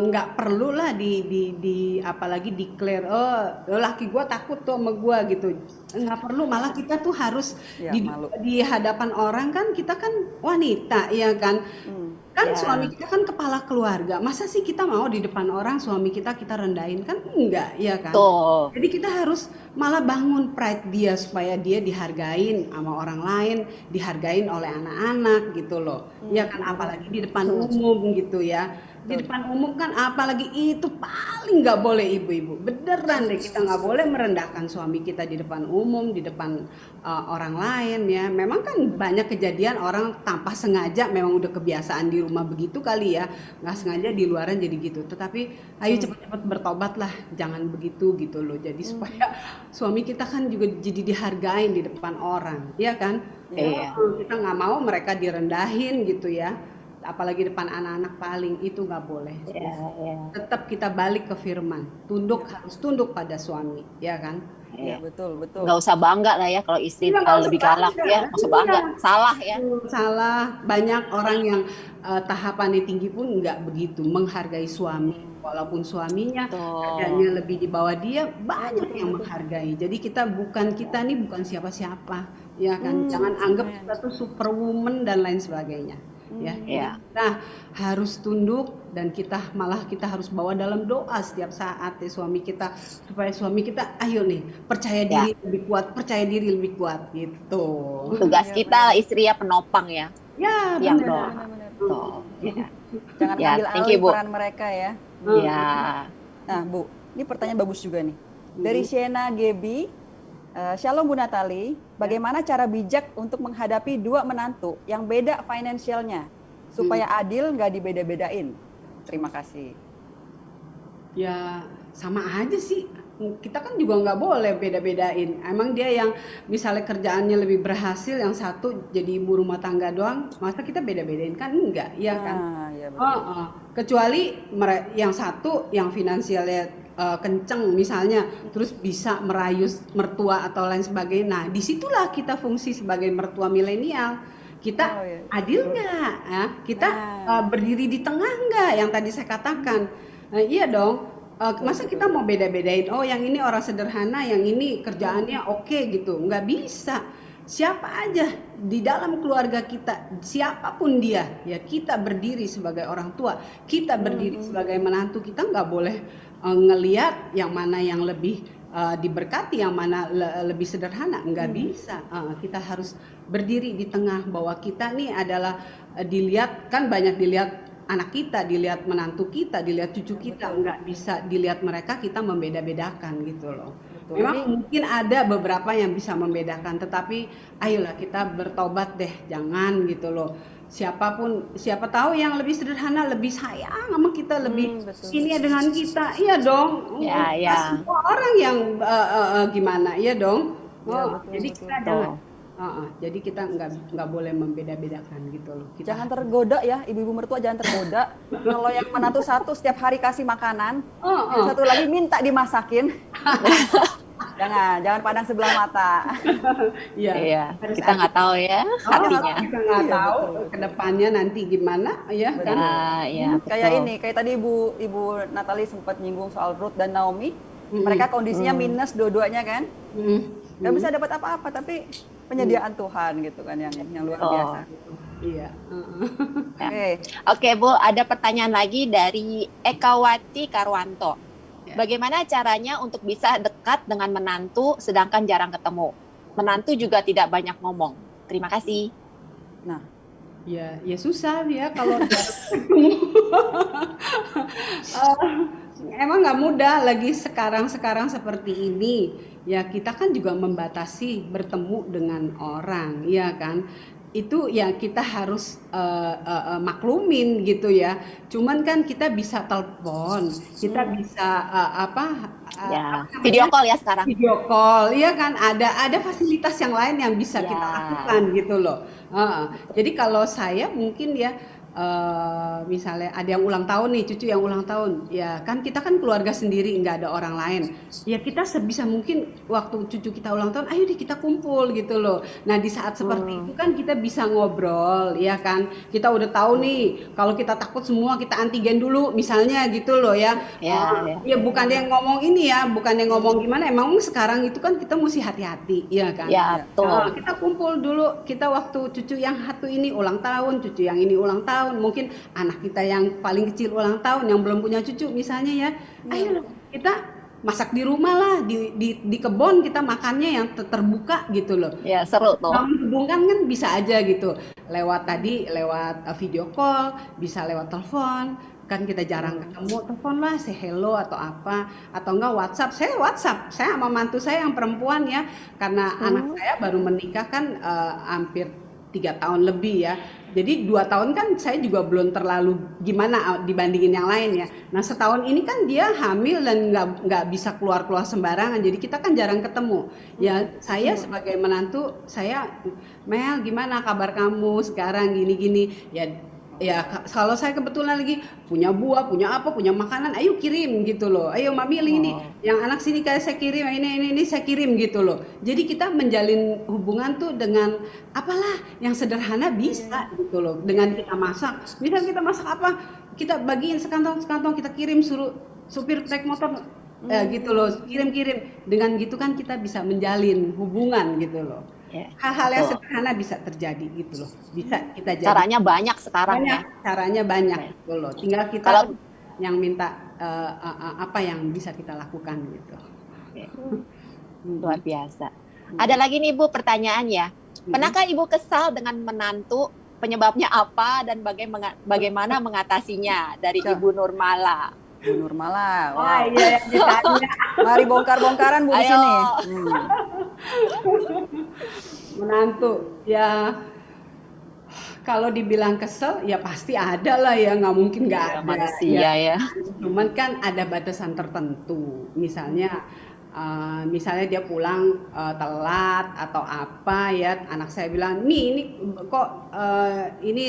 nggak perlu lah di apalagi declare laki gue takut tuh sama gue gitu, nggak perlu. Malah kita tuh harus di hadapan orang kan, kita kan wanita ya kan. Suami kita kan kepala keluarga, masa sih kita mau di depan orang suami kita rendahin, kan enggak ya kan. Jadi kita harus malah bangun pride dia, supaya dia dihargain sama orang lain, dihargain oleh anak-anak gitu loh. Ya kan, apalagi di depan umum gitu ya. Di depan umum kan apalagi itu paling nggak boleh, ibu-ibu, beneran deh, kita nggak boleh merendahkan suami kita di depan umum, di depan orang lain ya. Memang kan banyak kejadian orang tanpa sengaja, memang udah kebiasaan di rumah begitu kali ya, nggak sengaja di luaran jadi gitu. Tetapi ayo cepat-cepat bertobat lah, jangan begitu gitu loh. Jadi supaya suami kita kan juga jadi dihargain di depan orang, ya kan. Kita nggak mau mereka direndahin gitu ya, apalagi depan anak-anak, paling itu nggak boleh. Tetap kita balik ke firman, harus tunduk pada suami, ya kan. Betul. Nggak usah bangga lah ya kalau istri lebih galak ya, nggak usah bangga, salah ya. Salah. Banyak orang yang tahapannya tinggi pun nggak begitu menghargai suami, walaupun suaminya kerjanya lebih di bawah dia, banyak yang menghargai. Jadi kita nih bukan siapa-siapa, ya kan. Jangan anggap kita tuh superwoman dan lain sebagainya. Ya, Iya. kita harus tunduk dan kita harus bawa dalam doa setiap saat ya suami kita, supaya suami kita ayo nih percaya diri lebih kuat gitu. Tugas kita istri ya penopang ya. Ya, Yang benar. doa. Benar-benar. Tuh. Ya. Jangan Ya, ambil thank alih you, Bu. peran mereka ya. Ya. Nah, Bu, ini pertanyaan bagus juga nih. Dari Shena Gebi, Shalom Bu Natali, bagaimana cara bijak untuk menghadapi dua menantu yang beda finansialnya supaya adil nggak dibeda-bedain? Terima kasih. Ya sama aja sih. Kita kan juga nggak boleh beda-bedain. Emang dia yang misalnya kerjaannya lebih berhasil, yang satu jadi ibu rumah tangga doang, masa kita beda-bedain kan? Enggak, iya kan? Ya betul. Kecuali yang satu yang finansialnya kenceng misalnya, terus bisa merayus mertua atau lain sebagainya. Nah, disitulah kita fungsi sebagai mertua milenial. Kita Oh, iya. adil nggak? Ya? Kita berdiri di tengah nggak? Yang tadi saya katakan. Iya dong. Masa kita mau beda-bedain? Oh, yang ini orang sederhana, yang ini kerjaannya oke gitu. Nggak bisa. Siapa aja di dalam keluarga kita, siapapun dia, ya kita berdiri sebagai orang tua, kita berdiri sebagai menantu, kita nggak boleh ngelihat yang mana yang lebih diberkati, yang mana lebih sederhana, nggak bisa. Kita harus berdiri di tengah, bahwa kita nih adalah dilihat, kan banyak dilihat anak kita, dilihat menantu kita, dilihat cucu kita, nggak bisa dilihat mereka kita membeda-bedakan gitu loh. Memang mungkin ada beberapa yang bisa membedakan, tetapi ayolah kita bertobat deh, jangan gitu loh. Siapa tahu yang lebih sederhana lebih sayang sama kita, lebih ini dengan kita, iya dong. Ya, ya. Semua orang yang gimana, iya dong. Jadi kita jangan. Jadi kita nggak boleh membeda-bedakan gitu loh. Kita Jangan tergoda ya, ibu-ibu mertua jangan tergoda. Kalau yang menantu satu setiap hari kasih makanan, yang satu lagi minta dimasakin. Jangan pandang sebelah mata. Iya, kita nggak tahu ya hatinya. Kita nggak tahu kedepannya nanti gimana ya kan. Ya, Kayak betul. ini, kayak tadi Ibu Natali sempat nyinggung soal Ruth dan Naomi. Mereka kondisinya minus dua-duanya kan. Gak bisa dapat apa-apa, tapi penyediaan Tuhan gitu kan yang luar biasa. Iya. Oke. Oke Bu, ada pertanyaan lagi dari Ekawati Karwanto. Bagaimana caranya untuk bisa dekat dengan menantu sedangkan jarang ketemu? Menantu juga tidak banyak ngomong. Terima kasih. Nah, Ya susah ya kalau jarang ketemu. Emang nggak mudah lagi sekarang seperti ini. Ya kita kan juga membatasi bertemu dengan orang, ya kan. Itu ya kita harus maklumin gitu ya. Cuman kan kita bisa telepon, kita bisa Video call ya sekarang. Video call, ya kan, ada fasilitas yang lain yang bisa kita lakukan gitu loh. Jadi kalau saya mungkin ya misalnya ada yang ulang tahun nih, cucu yang ulang tahun, ya kan kita kan keluarga sendiri, nggak ada orang lain. Ya kita sebisa mungkin waktu cucu kita ulang tahun, ayo deh kita kumpul gitu loh. Nah di saat seperti itu kan kita bisa ngobrol, ya kan. Kita udah tahu nih, kalau kita takut semua kita antigen dulu, misalnya gitu loh ya. Ya bukan yang ngomong ini ya, bukan yang ngomong gimana. Emang sekarang itu kan kita mesti hati-hati, ya kan. Ya, betul. Kita kumpul dulu, kita waktu cucu yang satu ini ulang tahun, cucu yang ini ulang tahun. Mungkin anak kita yang paling kecil ulang tahun, yang belum punya cucu misalnya ya, ayo kita masak di rumah lah, di kebun kita makannya yang terbuka gitu loh. Ya seru tuh. Menghubungkan kan bisa aja gitu, lewat video call, bisa lewat telepon. Kan kita jarang ketemu, telepon lah, say hello atau apa, atau enggak WhatsApp. Saya sama mantu saya yang perempuan ya, karena anak saya baru menikah kan hampir 3 tahun lebih ya. Jadi 2 tahun kan saya juga belum terlalu gimana dibandingin yang lain ya. Nah setahun ini kan dia hamil dan nggak bisa keluar sembarangan. Jadi kita kan jarang ketemu. Ya saya sebagai menantu, saya Mel gimana kabar kamu sekarang gini-gini. Ya kalau saya kebetulan lagi punya buah, punya apa, punya makanan, ayo kirim gitu loh. Ayo mami ini, yang anak sini kayak saya kirim, ini saya kirim gitu loh. Jadi kita menjalin hubungan tuh dengan apalah yang sederhana bisa gitu loh. Dengan kita masak, misal kita masak apa, kita bagiin sekantong kita kirim, suruh supir trek motor gitu loh, kirim. Dengan gitu kan kita bisa menjalin hubungan gitu loh. Ya, hal-hal yang betul. sederhana bisa terjadi gitu loh. Bisa kita jadi. Caranya banyak sekarang Banyak, ya. caranya banyak gitu loh. Tinggal kita Kalau yang minta apa yang bisa kita lakukan gitu. luar biasa. Ada lagi nih Bu pertanyaan ya. Pernahkah Ibu kesal dengan menantu? Penyebabnya apa dan bagaimana mengatasinya? Dari Ibu Nurmala. Bu Nurmala. Wow. Wah, iya yang ditanya. Mari bongkar-bongkaran Bu di Ayo. sini. Menantu ya, kalau dibilang kesel ya pasti ada lah ya, nggak mungkin nggak ada. Manusia ya. Cuman kan ada batasan tertentu. Misalnya dia pulang telat atau apa ya, anak saya bilang, nih ini kok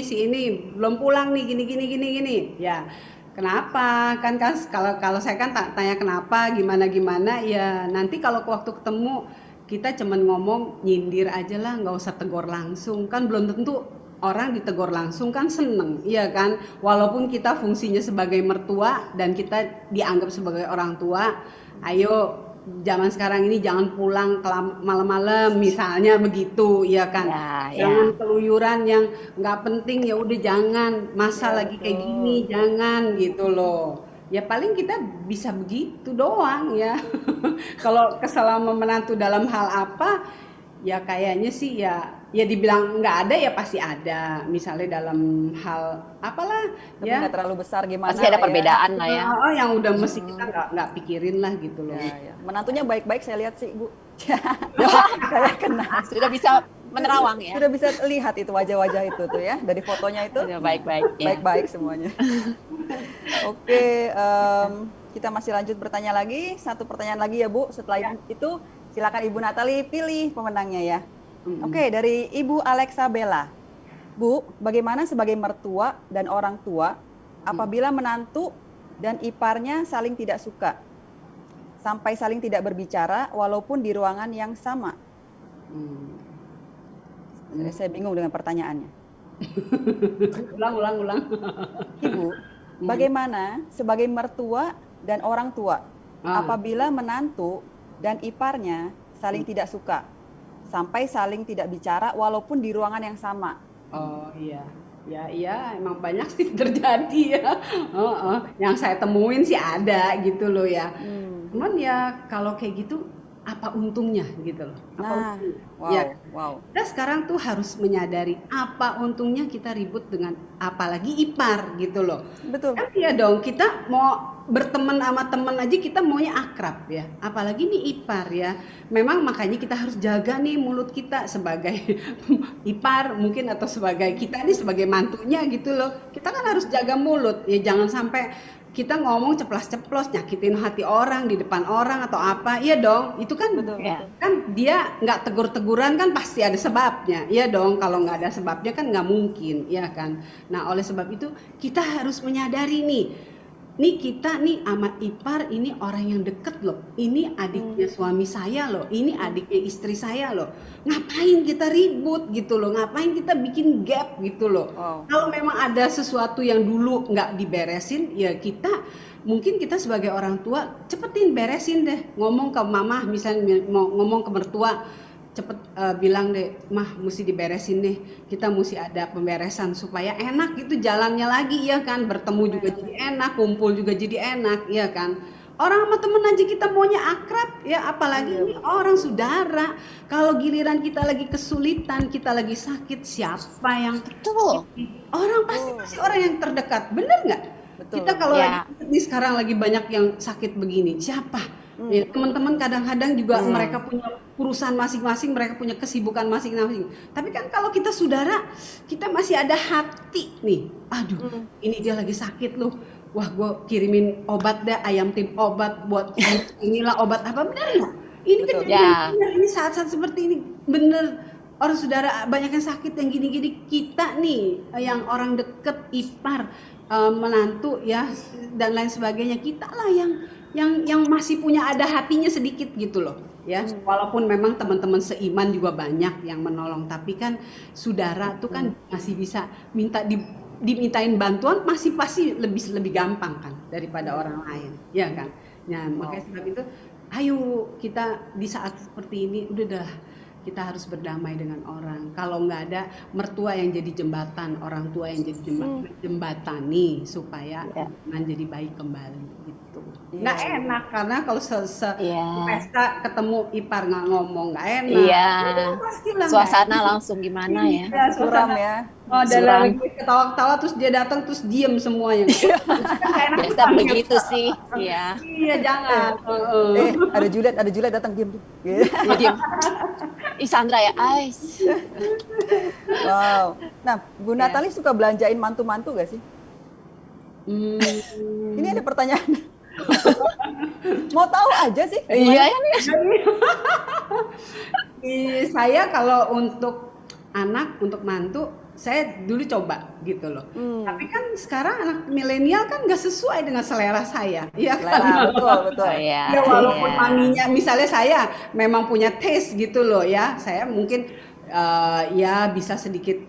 si ini belum pulang nih, gini ya. Kenapa? Kan kalau saya kan tanya kenapa, gimana ya, nanti kalau waktu ketemu kita cuman ngomong nyindir aja lah, nggak usah tegur langsung, kan belum tentu orang ditegur langsung kan seneng, iya kan? Walaupun kita fungsinya sebagai mertua dan kita dianggap sebagai orang tua, ayo zaman sekarang ini jangan pulang malam-malam misalnya begitu, ya kan? Ya, Jangan keluyuran yang nggak penting, ya udah jangan. Masa lagi kayak gini jangan gitu loh. Ya paling kita bisa begitu doang ya. Kalau kesal sama menantu dalam hal apa? Ya kayaknya sih ya dibilang nggak ada ya pasti ada. Misalnya dalam hal apalah Tapi ya. nggak terlalu besar gimana pasti ada lah ya. perbedaan lah ya. Yang udah mesti kita nggak pikirin lah gitu loh. Ya. Menantunya baik-baik saya lihat sih Bu. Saya kena. Sudah bisa menerawang ya. Sudah bisa lihat itu wajah-wajah itu tuh ya, dari fotonya itu. Sudah baik-baik ya. Baik-baik semuanya. Oke, kita masih lanjut bertanya lagi. Satu pertanyaan lagi ya Bu. Setelah itu silakan Ibu Natali pilih pemenangnya ya. Oke, dari Ibu Alexa Bella. Bu, bagaimana sebagai mertua dan orang tua apabila menantu dan iparnya saling tidak suka, sampai saling tidak berbicara walaupun di ruangan yang sama? Saya bingung dengan pertanyaannya. Ulang. Ibu, bagaimana sebagai mertua dan orang tua apabila menantu dan iparnya saling tidak suka, sampai saling tidak bicara walaupun di ruangan yang sama? Oh iya, ya emang banyak sih terjadi ya. Yang saya temuin sih ada gitu loh ya. Cuman ya kalau kayak gitu apa untungnya gitu loh. Apa untungnya? Wow. Kita sekarang tuh harus menyadari apa untungnya kita ribut dengan apalagi ipar gitu loh. Betul. Kan iya dong, kita mau berteman sama teman aja kita maunya akrab ya. Apalagi nih ipar ya. Memang makanya kita harus jaga nih mulut kita sebagai ipar mungkin, atau sebagai kita nih sebagai mantunya gitu loh. Kita kan harus jaga mulut ya, jangan sampai kita ngomong ceplas-ceplos nyakitin hati orang di depan orang atau apa. Iya dong, itu kan Betul. kan dia nggak tegur-teguran kan pasti ada sebabnya. Iya dong, kalau nggak ada sebabnya kan nggak mungkin, ya kan. Nah oleh sebab itu kita harus menyadari nih kita nih sama ipar ini orang yang deket loh, ini adiknya suami saya loh, ini adiknya istri saya loh. Ngapain kita ribut gitu loh, ngapain kita bikin gap gitu loh. Kalau memang ada sesuatu yang dulu nggak diberesin, ya mungkin kita sebagai orang tua cepetin beresin deh. Ngomong ke mama misalnya, mau ngomong ke mertua, cepet bilang deh, mah mesti diberesin nih, kita mesti ada pemberesan supaya enak gitu jalannya lagi, ya kan, bertemu juga jadi enak, kumpul juga jadi enak, ya kan. Orang sama temen aja kita maunya akrab ya, apalagi ini orang saudara. Kalau giliran kita lagi kesulitan, kita lagi sakit, siapa yang Betul. orang pasti orang yang terdekat, bener nggak? Betul. Kita kalau Ya. lagi sekarang lagi banyak yang sakit begini, siapa? Ya, teman-teman kadang-kadang juga mereka punya urusan masing-masing, mereka punya kesibukan masing-masing. Tapi kan kalau kita saudara, kita masih ada hati nih. Aduh, ini dia lagi sakit loh. Wah, gue kirimin obat deh, ayam tim obat buat inilah obat apa, benar nggak? Ini Betul. kejadian benar, ini saat-saat seperti ini bener. Orang saudara banyak yang sakit yang gini-gini, kita nih yang orang deket, ipar, menantu ya dan lain sebagainya, kita lah yang masih punya ada hatinya sedikit gitu loh ya. Walaupun memang teman-teman seiman juga banyak yang menolong, tapi kan saudara tuh kan masih bisa dimintain bantuan, masih pasti lebih gampang kan daripada orang lain, ya kan. Nah makanya sebab itu ayo kita di saat seperti ini udah kita harus berdamai dengan orang. Kalau nggak ada mertua yang jadi jembatan, orang tua yang jadi jembatani supaya hubungan jadi baik kembali gitu. Nggak enak karena kalau pesta ketemu ipar nggak ngomong nggak enak. Iya. Pastilah Suasana langsung gimana ya? Iya, Suram ya. Oh, dalam ketawa-ketawa terus dia datang terus diem semuanya. Biasa begitu sih. Iya. Iya, jangan. Ada Juliet datang diam. Diem. Ih, Sandra ya, Ais. Wow. Nah, Bu Natali suka belanjain mantu-mantu gak sih? Ini ada pertanyaan. Mau tahu aja sih? Iya ya. Saya kalau untuk anak, untuk mantu, saya dulu coba gitu loh. Tapi kan sekarang anak milenial kan nggak sesuai dengan selera saya. Iya kan? Betul. Iya. Ya walaupun maminya, misalnya saya memang punya taste gitu loh ya. Saya mungkin ya bisa sedikit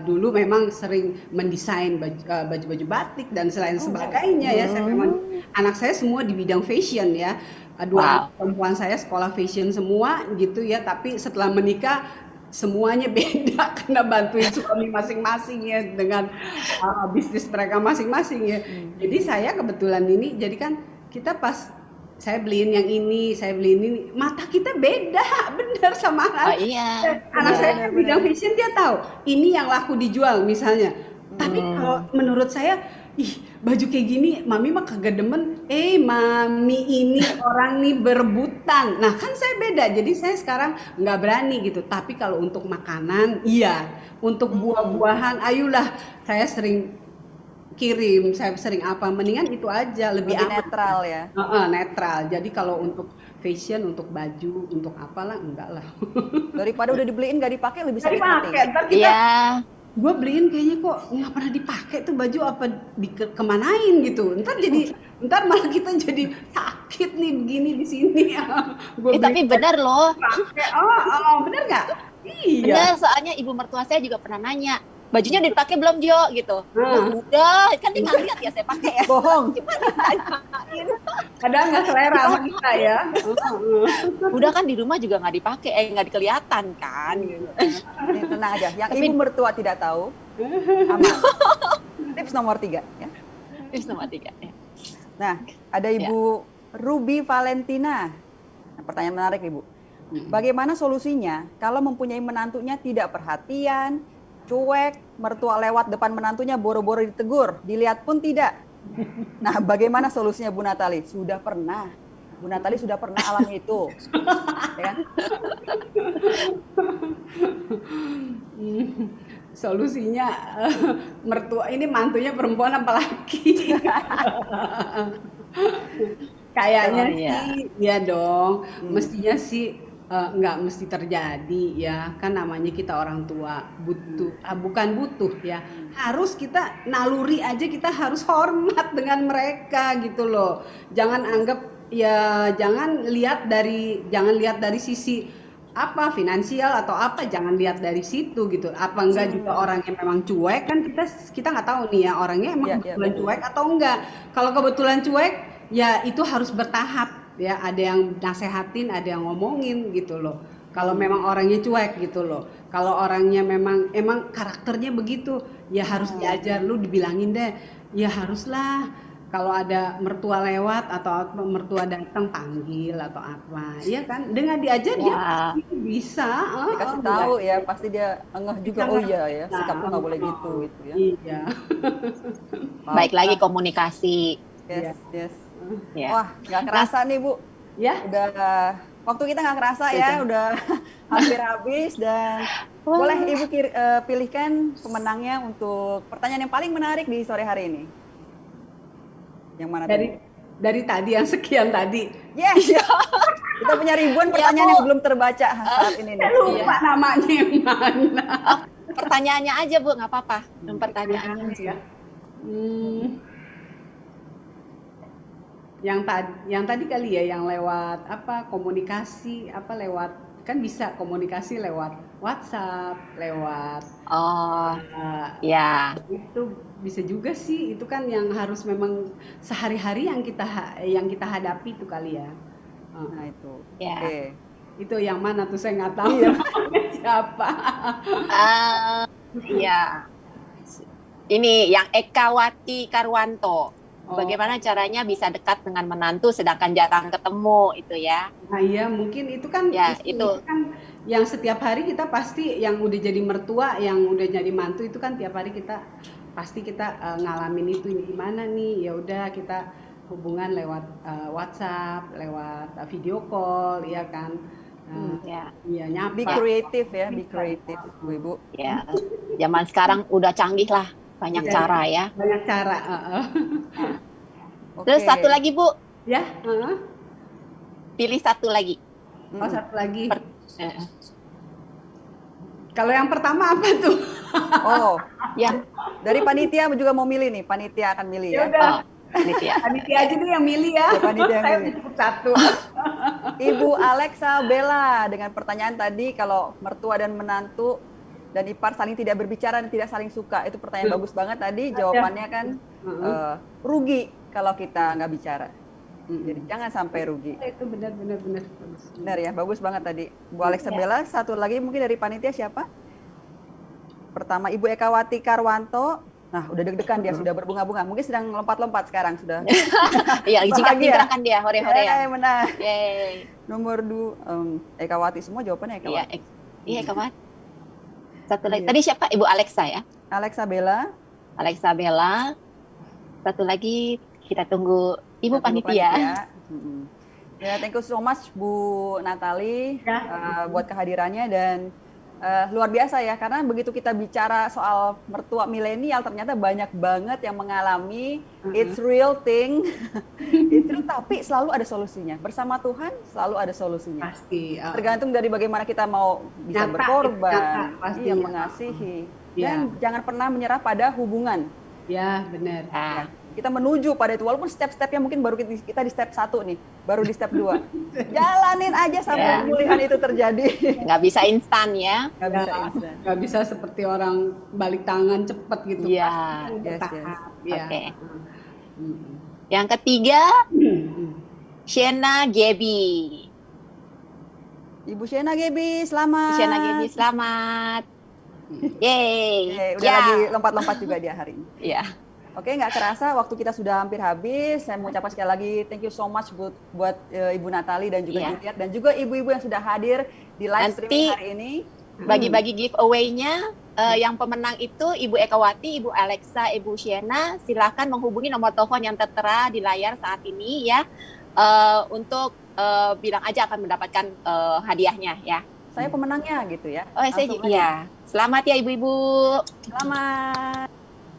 dulu memang sering mendesain baju-baju batik dan selain sebagainya ya. Saya memang anak saya semua di bidang fashion ya. Dua anak perempuan saya sekolah fashion semua gitu ya. Tapi setelah menikah semuanya beda karena bantuin suami masing-masing ya dengan bisnis mereka masing-masing ya. Jadi saya kebetulan ini, jadi kan kita pas saya beliin yang ini, saya beliin ini, mata kita beda bener sama anak. Anak saya kan bidang fashion, dia tahu ini yang laku dijual misalnya. Tapi kalau menurut saya, ih baju kayak gini, mami mah kagak demen. Mami ini orang nih berebutan. Nah kan saya beda, jadi saya sekarang nggak berani gitu. Tapi kalau untuk makanan, iya. Untuk buah-buahan, ayolah. Saya sering kirim, saya sering apa, mendingan itu aja, lebih aman. Netral ya. Netral. Jadi kalau untuk fashion, untuk baju, untuk apalah, enggak lah. Daripada udah dibeliin nggak dipakai lebih sakit hati. Ntar kita, gue beliin kayaknya kok nggak pernah dipakai tuh baju, apa kemanain gitu. Ntar malah kita jadi sakit nih begini di sini. Tapi benar loh. Benar nggak? Iya. Benar, soalnya ibu mertua saya juga pernah nanya, bajunya udah dipakai belum Jo gitu. Udah, kan tinggal lihat ya saya pakai ya. Bohong. Kadang nggak selera sama kita ya. Udah kan di rumah juga nggak dipakai, nggak kelihatan kan. Gitu. Ini tenang aja. Yang ibu mertua tidak tahu, aman. Tips nomor 3 ya. Tips nomor 3 ya. Nah, ada Ibu Ruby Valentina. Nah, pertanyaan menarik Ibu. Bagaimana solusinya kalau mempunyai menantunya tidak perhatian, cuek, mertua lewat depan menantunya boro-boro ditegur, dilihat pun tidak. Nah, bagaimana solusinya Bu Natali? Sudah pernah. Bu Natali sudah pernah alami itu. Ya kan? Solusinya mertua ini mantunya perempuan apa laki? Kayaknya sih ya dong. Mestinya sih nggak mesti terjadi ya, kan namanya kita orang tua bukan butuh ya, harus kita naluri aja, kita harus hormat dengan mereka gitu loh. Jangan anggap ya, jangan lihat dari sisi apa finansial atau apa, jangan lihat dari situ gitu. Apa enggak juga orangnya memang cuek, kan kita nggak tahu nih ya orangnya emang kebetulan cuek atau enggak. Kalau kebetulan cuek ya itu harus bertahap ya, ada yang nasehatin, ada yang ngomongin gitu loh. Kalau memang orangnya cuek gitu loh. Kalau orangnya emang karakternya begitu, ya harus diajar, lu dibilangin deh, ya haruslah. Kalau ada mertua lewat atau mertua datang panggil atau apa, ya kan? Dengan diajar dia bisa. Dikasih tahu ya, pasti dia ngeh juga. Oh iya ya, sikapnya nggak boleh gitu ya. Iya. Baik lagi komunikasi. Yes. Wah, nggak kerasa nih Bu. Ya. Udah waktu kita nggak kerasa ya, udah hampir habis, dan boleh Ibu pilihkan pemenangnya untuk pertanyaan yang paling menarik di sore hari ini. Yang mana dari tadi yang sekian tadi. Yes. Kita punya ribuan pertanyaan yang belum terbaca saat ini nih. Lupa namanya yang mana. Pertanyaannya aja Bu, nggak apa-apa. Pertanyaannya aja. Yang tadi kali ya, yang lewat apa, komunikasi apa, lewat, kan bisa komunikasi lewat WhatsApp, lewat itu bisa juga sih. Itu kan yang harus memang sehari-hari yang kita hadapi itu kali ya. Nah itu. Ya. Oke. Itu yang mana tuh saya nggak tahu siapa. Ya, ini yang Ekawati Karwanto. Oh. Bagaimana caranya bisa dekat dengan menantu sedangkan jarang ketemu itu ya? Nah iya mungkin itu kan Ya, itu itu. kan yang setiap hari kita pasti yang udah jadi mertua, yang udah jadi mantu itu kan tiap hari kita pasti kita ngalamin itu gimana nih, ya udah kita hubungan lewat WhatsApp, lewat video call, ya kan? Ya, Iya nyapa. Be creative ya, be creative Ibu. ya. Zaman sekarang udah canggih lah, banyak Iya. cara ya. Banyak cara. Terus Oke. satu lagi Bu, Ya, pilih satu lagi. oh satu lagi. Eh, Kalau yang pertama apa tuh? Oh, Ya, dari panitia juga mau milih nih, panitia akan milih Ya ya. udah, ini dia. panitia aja deh yang milih ya. Ya, panitia yang Saya milih. cukup satu. Ibu Alexa Bella dengan pertanyaan tadi, kalau mertua dan menantu dan ipar saling tidak berbicara dan tidak saling suka, itu pertanyaan bagus banget tadi. Jawabannya kan rugi kalau kita nggak bicara. Jadi jangan sampai rugi. Itu benar. Benar ya, bagus banget tadi. Bu Alexa Bella, satu lagi mungkin dari panitia siapa? Pertama Ibu Ekawati Karwanto. Nah, udah deg-degan dia, sudah berbunga-bunga. Mungkin sedang lompat-lompat sekarang sudah. Iya, Bahagia. jingkrak-jingkrakan dia, hore-hore ya. Benar. Yeay. Nomor 2 Ekawati, semua jawabannya Iya, Ekawati. iya kawan. Satu lagi. Iya. Tadi siapa? Ibu Alexa ya? Alexa Bella. Alexa Bella. Satu lagi kita tunggu Ibu panitia. Ya, thank you so much Bu Natali buat kehadirannya dan luar biasa ya, karena begitu kita bicara soal mertua milenial ternyata banyak banget yang mengalami it's real thing. It's real, tapi selalu ada solusinya. Bersama Tuhan selalu ada solusinya. Pasti. Tergantung dari bagaimana kita mau bisa Nyata, berkorban, pasti. iya, mengasihi, Iya. dan jangan pernah menyerah pada hubungan. Ya, benar. Nah, Kita menuju pada itu, walaupun step-stepnya mungkin baru kita di step 1 nih, baru di step 2. Jalanin aja sampai Ya. pemulihan itu terjadi. nggak bisa instan ya. Nggak bisa instan. Nggak bisa seperti orang balik tangan cepet gitu. Iya. Pasti Yes, bertahap. Iya. Oke. Mm. Yang ketiga, Mm. Shena Gebi. Ibu Shena Gebi, selamat. Shena Gebi, selamat. Yeay. Udah lagi lompat-lompat juga dia hari ini. Iya. Oke, nggak kerasa waktu kita sudah hampir habis. Saya mau ucapkan sekali lagi thank you so much buat Ibu Natali dan juga Iya. Juliet dan juga ibu-ibu yang sudah hadir di live Nanti streaming hari ini. Bagi-bagi giveaway-nya, yang pemenang itu Ibu Ekawati, Ibu Alexa, Ibu Shena, silakan menghubungi nomor telepon yang tertera di layar saat ini ya, untuk bilang aja akan mendapatkan hadiahnya ya. Saya pemenangnya gitu ya. Oh, saya Langsung aja. ya. Selamat ya ibu-ibu. Selamat.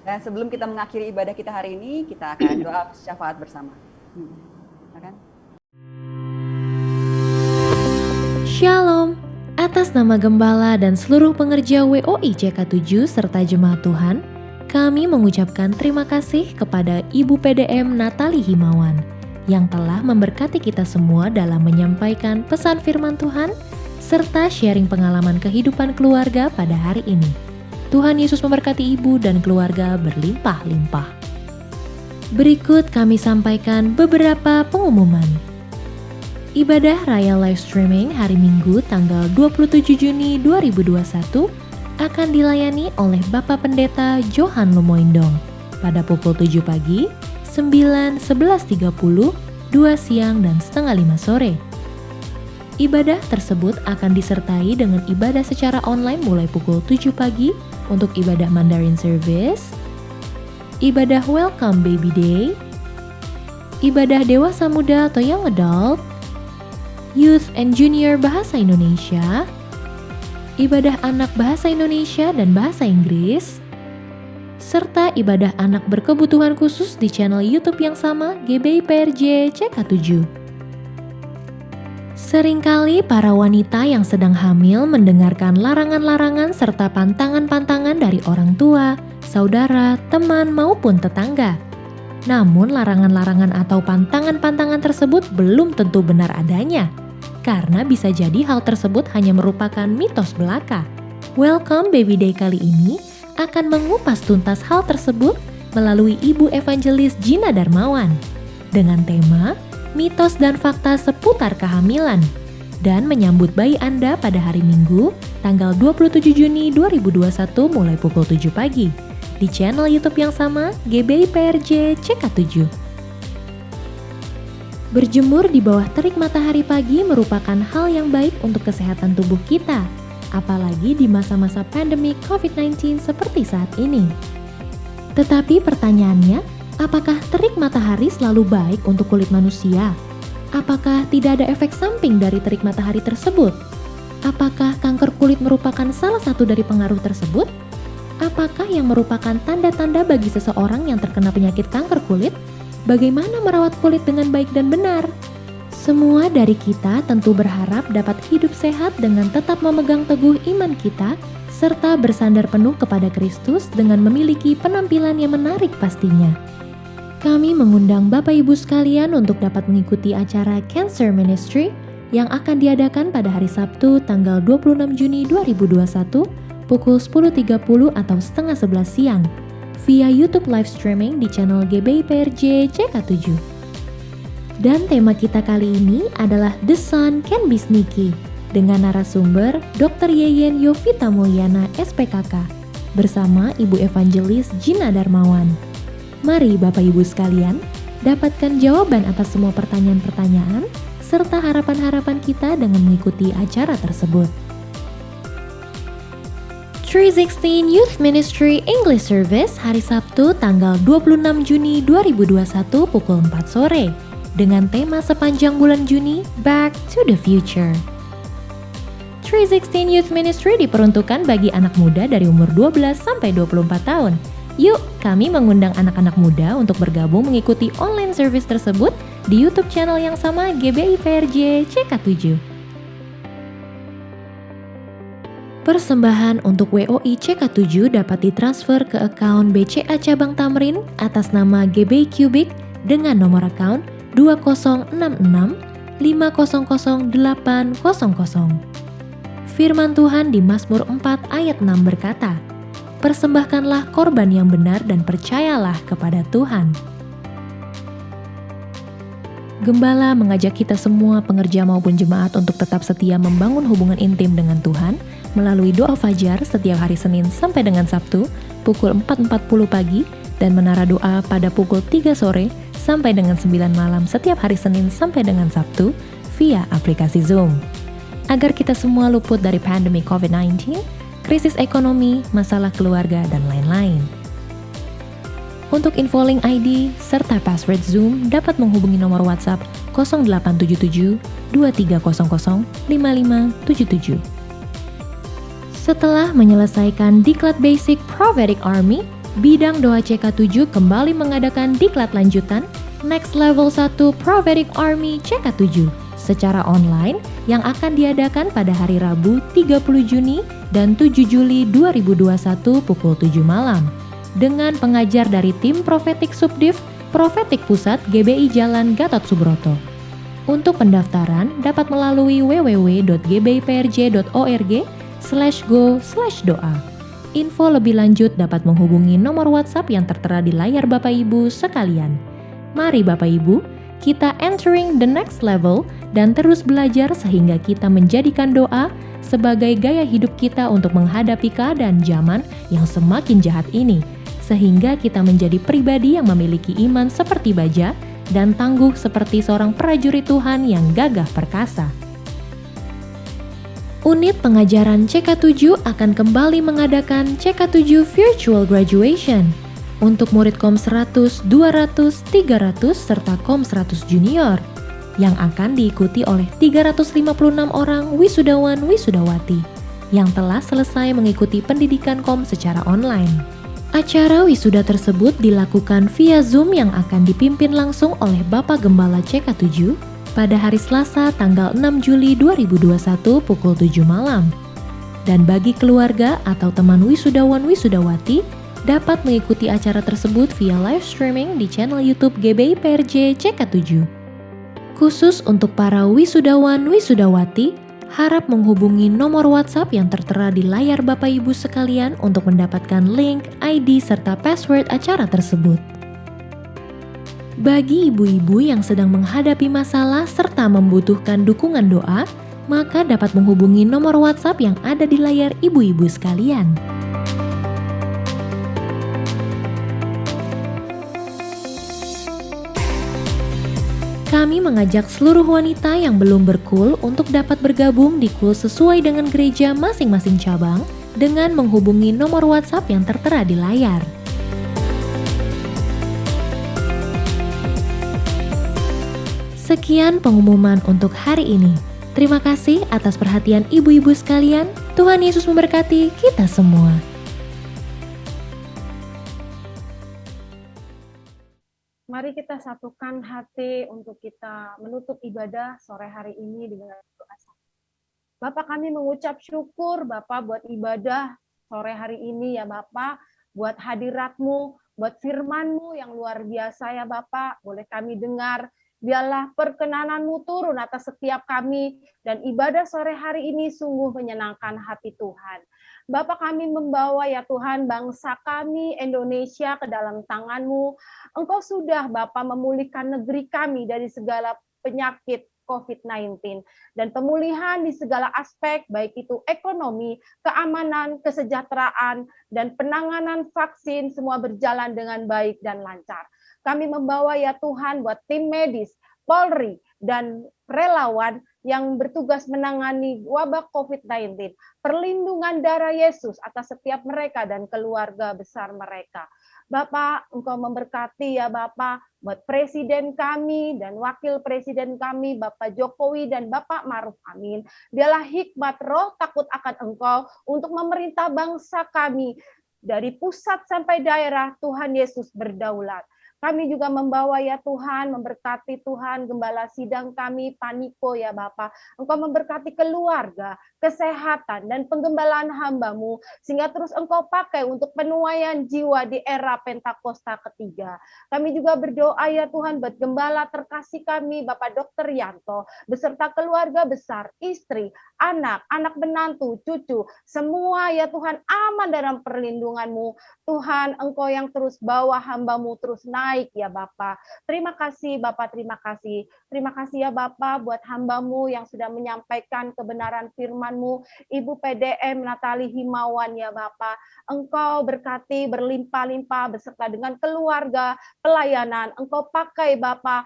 Dan sebelum kita mengakhiri ibadah kita hari ini, kita akan doa syafaat bersama. Silakan. Shalom. Atas nama Gembala dan seluruh pengerja WOI CK7 serta Jemaat Tuhan, kami mengucapkan terima kasih kepada Ibu PDM Natali Himawan yang telah memberkati kita semua dalam menyampaikan pesan firman Tuhan serta sharing pengalaman kehidupan keluarga pada hari ini. Tuhan Yesus memberkati ibu dan keluarga berlimpah-limpah. Berikut kami sampaikan beberapa pengumuman. Ibadah Raya live streaming hari Minggu tanggal 27 Juni 2021 akan dilayani oleh Bapak Pendeta Johan Lumoindong pada pukul 7 pagi, 9, 11.30, 2 siang, dan setengah 5 sore. Ibadah tersebut akan disertai dengan ibadah secara online mulai pukul 7 pagi untuk ibadah Mandarin Service, ibadah Welcome Baby Day, ibadah dewasa muda atau Young Adult, Youth and Junior Bahasa Indonesia, ibadah anak Bahasa Indonesia dan Bahasa Inggris, serta ibadah anak berkebutuhan khusus di channel YouTube yang sama GBI PRJ CK7. Seringkali para wanita yang sedang hamil mendengarkan larangan-larangan serta pantangan-pantangan dari orang tua, saudara, teman, maupun tetangga. Namun larangan-larangan atau pantangan-pantangan tersebut belum tentu benar adanya, karena bisa jadi hal tersebut hanya merupakan mitos belaka. Welcome Baby Day kali ini akan mengupas tuntas hal tersebut melalui Ibu Evangelis Gina Darmawan dengan tema mitos dan fakta seputar kehamilan. dan menyambut bayi Anda pada hari Minggu, tanggal 27 Juni 2021 mulai pukul 7 pagi di channel YouTube yang sama, GBI PRJ CK7. Berjemur di bawah terik matahari pagi merupakan hal yang baik untuk kesehatan tubuh kita, apalagi di masa-masa pandemi COVID-19 seperti saat ini. Tetapi pertanyaannya, apakah terik matahari selalu baik untuk kulit manusia? Apakah tidak ada efek samping dari terik matahari tersebut? Apakah kanker kulit merupakan salah satu dari pengaruh tersebut? Apakah yang merupakan tanda-tanda bagi seseorang yang terkena penyakit kanker kulit? Bagaimana merawat kulit dengan baik dan benar? Semua dari kita tentu berharap dapat hidup sehat dengan tetap memegang teguh iman kita, serta bersandar penuh kepada Kristus dengan memiliki penampilan yang menarik pastinya. Kami mengundang Bapak Ibu sekalian untuk dapat mengikuti acara Cancer Ministry yang akan diadakan pada hari Sabtu tanggal 26 Juni 2021 pukul 10.30 atau setengah 11 siang via YouTube live streaming di channel GBI PRJ CK7. Dan tema kita kali ini adalah The Sun Can Be Sneaky dengan narasumber Dr. Yeyen Yovita Mulyana SPKK bersama Ibu Evangelis Gina Darmawan. Mari Bapak Ibu sekalian, dapatkan jawaban atas semua pertanyaan-pertanyaan serta harapan-harapan kita dengan mengikuti acara tersebut. 316 Youth Ministry English Service hari Sabtu tanggal 26 Juni 2021 pukul 4 sore dengan tema sepanjang bulan Juni, Back to the Future. 316 Youth Ministry diperuntukkan bagi anak muda dari umur 12 sampai 24 tahun. Yuk, kami mengundang anak-anak muda untuk bergabung mengikuti online service tersebut di YouTube channel yang sama GBI PRJ CK7. Persembahan untuk WOI CK7 dapat ditransfer ke akun BCA Cabang Tamrin atas nama GBI Cubic dengan nomor akun 2066 500 800. Firman Tuhan di Mazmur 4 ayat 6 berkata, "Persembahkanlah korban yang benar dan percayalah kepada Tuhan." Gembala mengajak kita semua pengerja maupun jemaat untuk tetap setia membangun hubungan intim dengan Tuhan melalui doa fajar setiap hari Senin sampai dengan Sabtu pukul 4.40 pagi dan menara doa pada pukul 3 sore sampai dengan 9 malam setiap hari Senin sampai dengan Sabtu via aplikasi Zoom. Agar kita semua luput dari pandemi COVID-19, krisis ekonomi, masalah keluarga, dan lain-lain. Untuk info link ID serta password Zoom dapat menghubungi nomor WhatsApp 0877 2300 5577. Setelah menyelesaikan Diklat Basic Prophetic Army, bidang doa CK7 kembali mengadakan diklat lanjutan Next Level 1 Prophetic Army CK7 secara online yang akan diadakan pada hari Rabu 30 Juni dan 7 Juli 2021 pukul 7 malam dengan pengajar dari tim Prophetic Subdiv Prophetic Pusat GBI Jalan Gatot Subroto. Untuk pendaftaran dapat melalui www.gbiprj.org/go/doa. Info lebih lanjut dapat menghubungi nomor WhatsApp yang tertera di layar Bapak Ibu sekalian. Mari Bapak Ibu, kita entering the next level dan terus belajar sehingga kita menjadikan doa sebagai gaya hidup kita untuk menghadapi keadaan zaman yang semakin jahat ini, sehingga kita menjadi pribadi yang memiliki iman seperti baja dan tangguh seperti seorang prajurit Tuhan yang gagah perkasa. Unit pengajaran CK7 akan kembali mengadakan CK7 Virtual Graduation untuk murid KOM 100, 200, 300, serta KOM 100 Junior yang akan diikuti oleh 356 orang wisudawan-wisudawati yang telah selesai mengikuti pendidikan KOM secara online. Acara wisuda tersebut dilakukan via Zoom yang akan dipimpin langsung oleh Bapak Gembala CK7 pada hari Selasa tanggal 6 Juli 2021 pukul 7 malam. Dan bagi keluarga atau teman wisudawan-wisudawati dapat mengikuti acara tersebut via live streaming di channel YouTube GBI PRJ CK7. Khusus untuk para wisudawan-wisudawati, harap menghubungi nomor WhatsApp yang tertera di layar Bapak Ibu sekalian untuk mendapatkan link, ID, serta password acara tersebut. Bagi ibu-ibu yang sedang menghadapi masalah serta membutuhkan dukungan doa, maka dapat menghubungi nomor WhatsApp yang ada di layar ibu-ibu sekalian. Kami mengajak seluruh wanita yang belum berkul untuk dapat bergabung di kul sesuai dengan gereja masing-masing cabang dengan menghubungi nomor WhatsApp yang tertera di layar. Sekian pengumuman untuk hari ini. Terima kasih atas perhatian ibu-ibu sekalian. Tuhan Yesus memberkati kita semua. Mari kita satukan hati untuk kita menutup ibadah sore hari ini dengan doa. Bapak, kami mengucap syukur Bapak buat ibadah sore hari ini ya Bapak, buat hadirat-Mu, buat firman-Mu yang luar biasa ya Bapak, boleh kami dengar. Biarlah perkenanan-Mu turun atas setiap kami, dan ibadah sore hari ini sungguh menyenangkan hati Tuhan. Bapak, kami membawa ya Tuhan bangsa kami Indonesia ke dalam tangan-Mu. Engkau sudah Bapak memulihkan negeri kami dari segala penyakit COVID-19 dan pemulihan di segala aspek, baik itu ekonomi, keamanan, kesejahteraan, dan penanganan vaksin semua berjalan dengan baik dan lancar. Kami membawa ya Tuhan buat tim medis, Polri, dan relawan yang bertugas menangani wabah COVID-19. Perlindungan darah Yesus atas setiap mereka dan keluarga besar mereka. Bapak, Engkau memberkati ya Bapak, buat Presiden kami dan Wakil Presiden kami, Bapak Jokowi dan Bapak Maruf Amin. Biarlah hikmat roh takut akan Engkau untuk memerintah bangsa kami. Dari pusat sampai daerah, Tuhan Yesus berdaulat. Kami juga membawa ya Tuhan, memberkati Tuhan, gembala sidang kami, Paniko ya Bapak. Engkau memberkati keluarga, kesehatan, dan penggembalaan hamba-Mu, sehingga terus Engkau pakai untuk penuaian jiwa di era Pentakosta ketiga. Kami juga berdoa ya Tuhan, buat gembala terkasih kami, Bapak Dr. Yanto, beserta keluarga besar, istri, anak, anak menantu, cucu, semua ya Tuhan aman dalam perlindungan-Mu. Tuhan, Engkau yang terus bawa hamba-Mu terus naik ya Bapak. Terima kasih Bapak, terima kasih. Terima kasih ya Bapak buat hamba-Mu yang sudah menyampaikan kebenaran firman-Mu, Ibu PDM Natali Himawan ya Bapak. Engkau berkati berlimpah-limpah beserta dengan keluarga, pelayanan. Engkau pakai Bapak,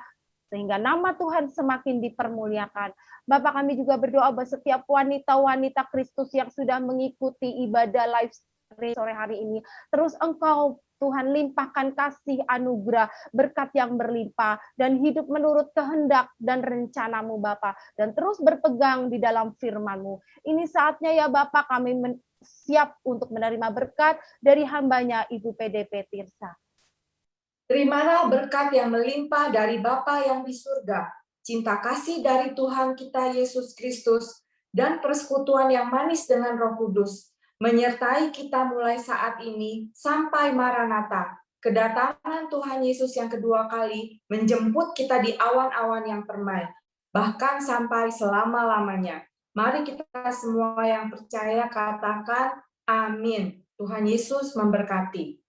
sehingga nama Tuhan semakin dipermuliakan. Bapak, kami juga berdoa buat setiap wanita-wanita Kristus yang sudah mengikuti ibadah live stream sore hari ini. Terus Engkau Tuhan limpahkan kasih anugerah, berkat yang berlimpah, dan hidup menurut kehendak dan rencana-Mu Bapa, dan terus berpegang di dalam firman-Mu. Ini saatnya ya Bapak, kami siap untuk menerima berkat dari hambanya Ibu PDP Tirsa. Terimalah berkat yang melimpah dari Bapa yang di surga, cinta kasih dari Tuhan kita Yesus Kristus, dan persekutuan yang manis dengan Roh Kudus, menyertai kita mulai saat ini sampai Maranatha, kedatangan Tuhan Yesus yang kedua kali menjemput kita di awan-awan yang permai, bahkan sampai selama-lamanya. Mari kita semua yang percaya katakan amin. Tuhan Yesus memberkati.